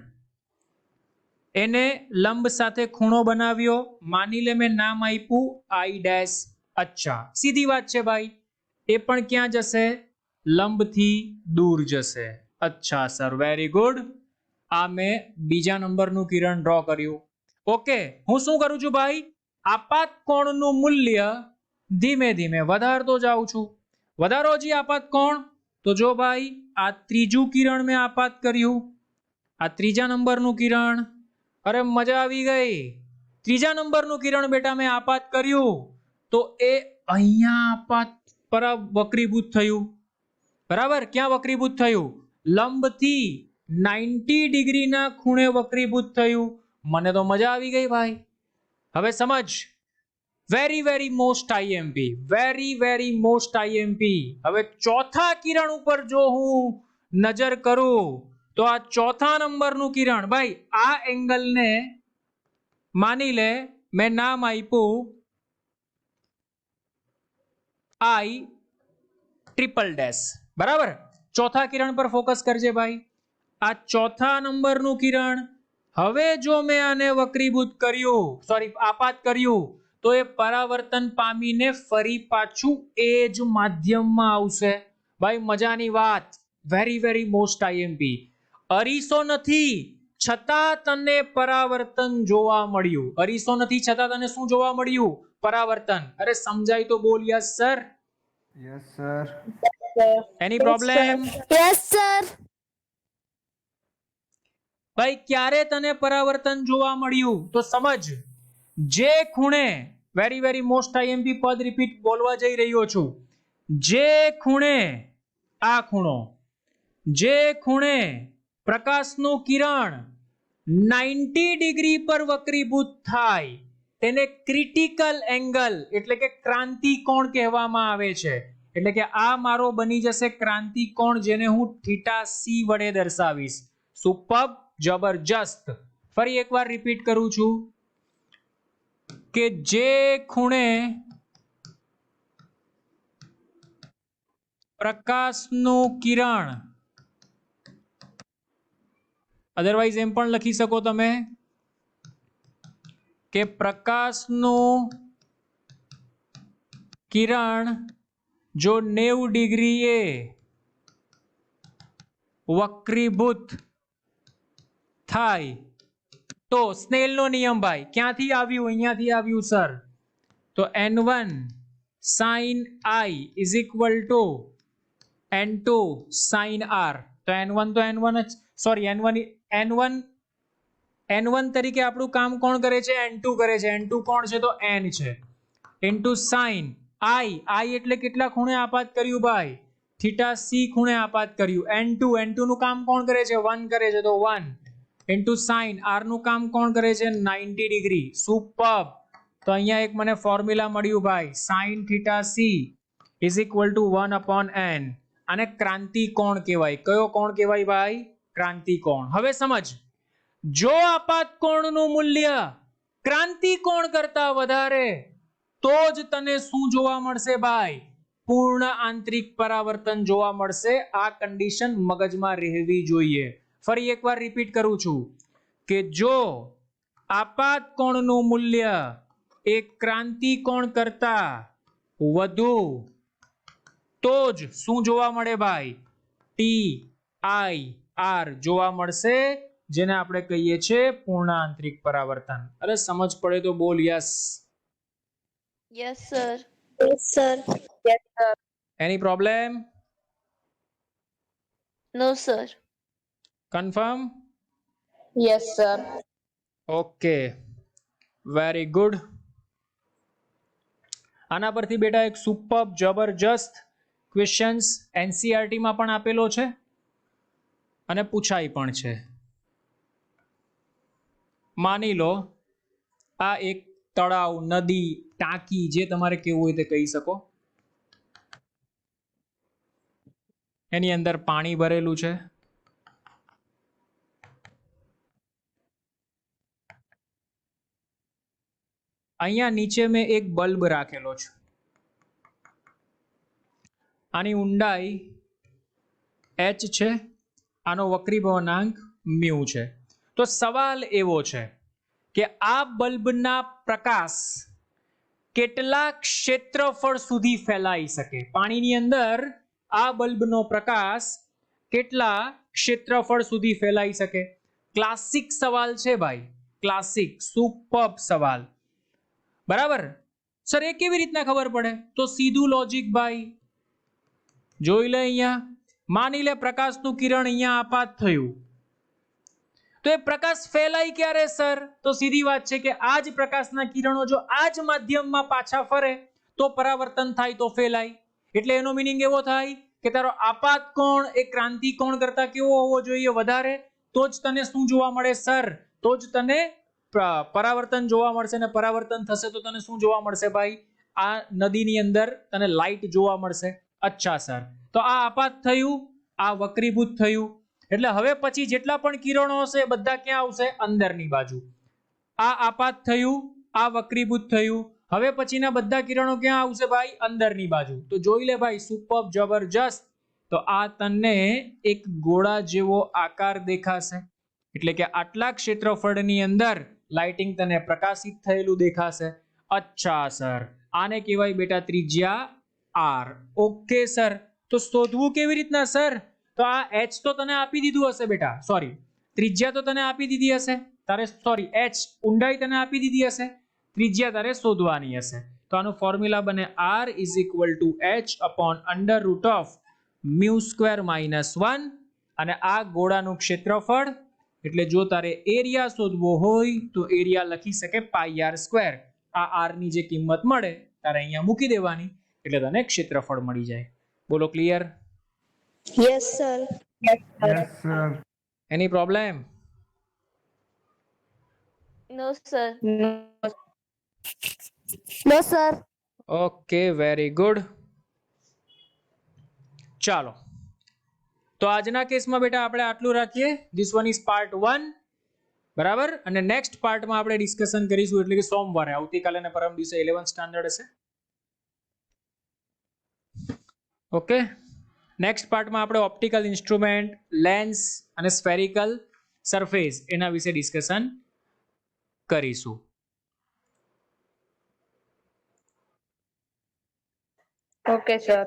એને લંબ સાથે ખૂણો બનાવ્યો, માની લે મેં નામ આપ્યું I'. અચ્છા, સીધી વાત છે ભાઈ, એ પણ ક્યાં જશે? લંબથી દૂર જશે. અચ્છા સર, વેરી ગુડ. આ મેં બીજા નંબરનું કિરણ ડ્રો કર્યું. ઓકે, હું શું કરું છું ભાઈ? આપાત કોણનું મૂલ્ય ધીમે ધીમે વધારતો જાઉં છું. વધારો જી આપાત કોણ. તો જો ભાઈ આ ત્રીજું કિરણ મેં આપાત કર્યું, આ ત્રીજા નંબરનું કિરણ. અરે મજા આવી ગઈ. ત્રીજા નંબરનું કિરણ બેટા મેં આપાત કર્યું તો એ અહીંયા આપાત પર વક્રીભૂત થયું. બરાબર, ક્યાં વક્રીભૂત થયું? લંબથી 90 ડિગ્રીના ખૂણે વક્રીભૂત થયું. મને તો મજા આવી ગઈ ભાઈ. હવે સમજ, very very most IMP, very very most IMP. હવે ચોથા કિરણ ઉપર જો હું નજર કરું તો આ ચોથા નંબરનું કિરણ ભાઈ આ એંગલને માની લે મેં નામ આપ્યું I ટ્રિપલ ડેશ, બરાબર. ચોથા કિરણ પર ફોકસ કરજે ભાઈ. આ ચોથા નંબરનું કિરણ, હવે જો મેં આને વક્રીભૂત કર્યું, સોરી આપાત કર્યું, તો એ પરાવર્તન પામીને ફરી પાછું એ જ માધ્યમમાં આવશે. ભાઈ મજાની વાત, વેરી વેરી મોસ્ટ આઈએમપી. અરીસો નથી છતાં તને પરાવર્તન જોવા મળ્યું. અરીસો નથી છતાં તને શું જોવા મળ્યું? પરાવર્તન. અરે સમજાય તો બોલ yes sir. Yes, sir. Any problem? Yes, sir. ભાઈ ક્યારે તને પરાવર્તન જોવા મળ્યું? તો સમજ, જે ખૂણે, વેરી વેરી મોસ્ટ આઈએમપી પદ રિપીટ બોલવા જઈ રહ્યો છું, જે ખૂણે, આ ખૂણો, જે ખૂણે પ્રકાશનું કિરણ 90 ડિગ્રી પર વક્રીભૂત થાય તેને ક્રિટિકલ એંગલ એટલે કે ક્રાંતિ કોણ કહેવામાં આવે છે. એટલે કે આ મારો બની જશે ક્રાંતિ કોણ, જેને હું થીટા સી વડે દર્શાવીશ. સુપર્બ, જબરજસ્ત. ફરી એકવાર રિપીટ કરું છું કે જે ખૂણે પ્રકાશનું કિરણ, અધરવાઇઝ એમ પણ લખી શકો તમે કે પ્રકાશનું કિરણ જો 90 ડિગ્રીએ વક્રીભૂત થાય તો સ્નેલનો નિયમ ભાઈ ક્યાંથી આવ્યું? અહીંયાથી આવ્યું સર. તો n1 sin I is equal to n2 sin R. તો n1 તો n1 જ, સોરી n1 તરીકે આપણું કામ કોણ કરે છે? n2 કરે છે. n2 કોણ છે? તો n છે. ઇન્ટુ sin I એટલે કેટલા ખૂણે આપાત કર્યું ભાઈ? થીટા સી ખૂણે આપાત કર્યું. n2 નું કામ કોણ કરે છે? 1 કરે છે. તો 1 ઇન્ટુ sin R નું કામ કોણ કરે છે? 90 ડિગ્રી. સુપર્બ. તો અહીંયા એક મને ફોર્મ્યુલા મળ્યું ભાઈ, sin theta she is equal two 1 upon n. આને ક્રાંતિ કોણ કહેવાય. કયો કોણ કહેવાય ભાઈ? ક્રાંતિ કોણ. હવે સમજ, જો આપાત કોણનું મૂલ્ય ક્રાંતિ કોણ કરતા વધારે તો જ તને શું જોવા મળશે ભાઈ? પૂર્ણ આંતરિક પરાવર્તન જોવા મળશે. આ કન્ડિશન મગજમાં રહેવી જોઈએ. ફરી એકવાર રિપીટ કરું છું કે જો આપાત કોણનું મૂલ્ય એ ક્રાંતિ કોણ કરતા વધુ તો જ શું જોવા મળે ભાઈ? TIR જોવા મળશે, જેને આપણે કહીએ છીએ પૂર્ણ આંતરિક પરાવર્તન. અરે સમજ પડે તો બોલ yes. Yes, sir. Yes, sir. Yes, sir. Any problem? No, sir. Confirm? Yes, sir. Okay, very good. આના પરથી બેટા એક સુપર્બ જબરજસ્ત ક્વેશ્ચન્સ NCERT માં પણ આપેલો છે અને પૂછાય પણ છે. માની લો આ એક તળાવ, નદી, ટાંકી, જે તમારે કેવું હોય તે કહી શકો, એની અંદર પાણી ભરેલું છે. અહીંયા નીચે મેં એક બલ્બ રાખેલો છે. આની ઊંડાઈ h છે, આનો વક્રીભવનાંક μ છે. તો સવાલ એવો છે કે આ બલ્બના પ્રકાશ કેટલા ક્ષેત્રફળ સુધી ફેલાઈ શકે? પાણીની અંદર આ બલ્બનો પ્રકાશ કેટલા ક્ષેત્રફળ સુધી ફેલાઈ શકે? ક્લાસિક સવાલ છે ભાઈ, ક્લાસિક, સુપર્બ સવાલ. બરાબર સર, એ કેવી રીતના ખબર પડે? તો સીધું લોજિક ભાઈ, જોઈ લે. અહીંયા માની લે પ્રકાશનું કિરણ અહીંયા આપાત થયું, તો એ પ્રકાશ ફેલાય ક્યારે સર? તો સીધી વાત છે કે આ જ પ્રકાશના કિરણો જો આ જ માધ્યમમાં પાછા ફરે તો પરાવર્તન થાય, તો ફેલાય. એટલે એનો મીનિંગ એવો થાય કે તારો આપાત કોણ એ ક્રાંતિ કોણ કરતા કેવો હોવો જોઈએ? વધારે. તો જ તને શું જોવા મળે સર? તો જ તને પરાવર્તન જોવા મળશે. ને પરાવર્તન થશે તો તને શું જોવા મળશે ભાઈ? આ નદીની અંદર તને લાઈટ જોવા મળશે. અચ્છા સર, તો આ આપાત થયું, આ વક્રીભૂત થયું, એટલે હવે પછી જેટલા પણ કિરણો હશે બધા ક્યાં આવશે? અંદરની બાજુ. આ આપાત થયું, આ વક્રીભૂત થયું. હવે પછીના બધા કિરણો ક્યાં આવશે ભાઈ? અંદરની બાજુ. તો જોઈ લે ભાઈ, સુપર જબરજસ્ત. તો આ તને એક ગોળા જેવો આકાર દેખાશે, એટલે કે આટલા ક્ષેત્રફળની અંદર લાઇટિંગ તને પ્રકાશિત થયેલું દેખાશે. અચ્છા સર, આને કહેવાય બેટા ત્રિજ્યા આર. ઓકે સર, તો શોધવું કેવી રીતના સર? તો આ h તો તને આપી દીધું હશે બેટા, સોરી ત્રિજ્યા તો તને આપી દીધી હશે તારે, સોરી h ઊંડાઈ તને આપી દીધી હશે, ત્રિજ્યા તારે શોધવાની હશે. તો આનું ફોર્મ્યુલા બને r = h / μ² - 1. અને આ ગોળાનું ક્ષેત્રફળ, એટલે જો તારે એરિયા શોધવો હોય તો એરિયા લખી શકે πr². આ r ની જે કિંમત મળે તારે અહીંયા મૂકી દેવાની, એટલે તને ક્ષેત્રફળ મળી જાય. બોલો clear? Yes, sir. Yes, sir. Any problem? No, sir. No, sir. Okay, very good. ચાલો, તો આજના કેસમાં બેટા આપણે આટલું રાખીએ. ધીસ વન ઇઝ પાર્ટ 1, બરાબર. અને નેક્સ્ટ પાર્ટમાં આપણે ડિસ્કશન કરીશું, એટલે કે સોમવારે, આવતીકાલે અને પરમ દિવસે 11th સ્ટાન્ડર્ડ હશે. ઓકે, નેક્સ્ટ પાર્ટમાં આપણે ઓપ્ટિકલ ઇન્સ્ટ્રુમેન્ટ, લેન્સ અને સ્ફેરિકલ સરફેસ એના વિશે ડિસ્કશન કરીશું. Okay, sir.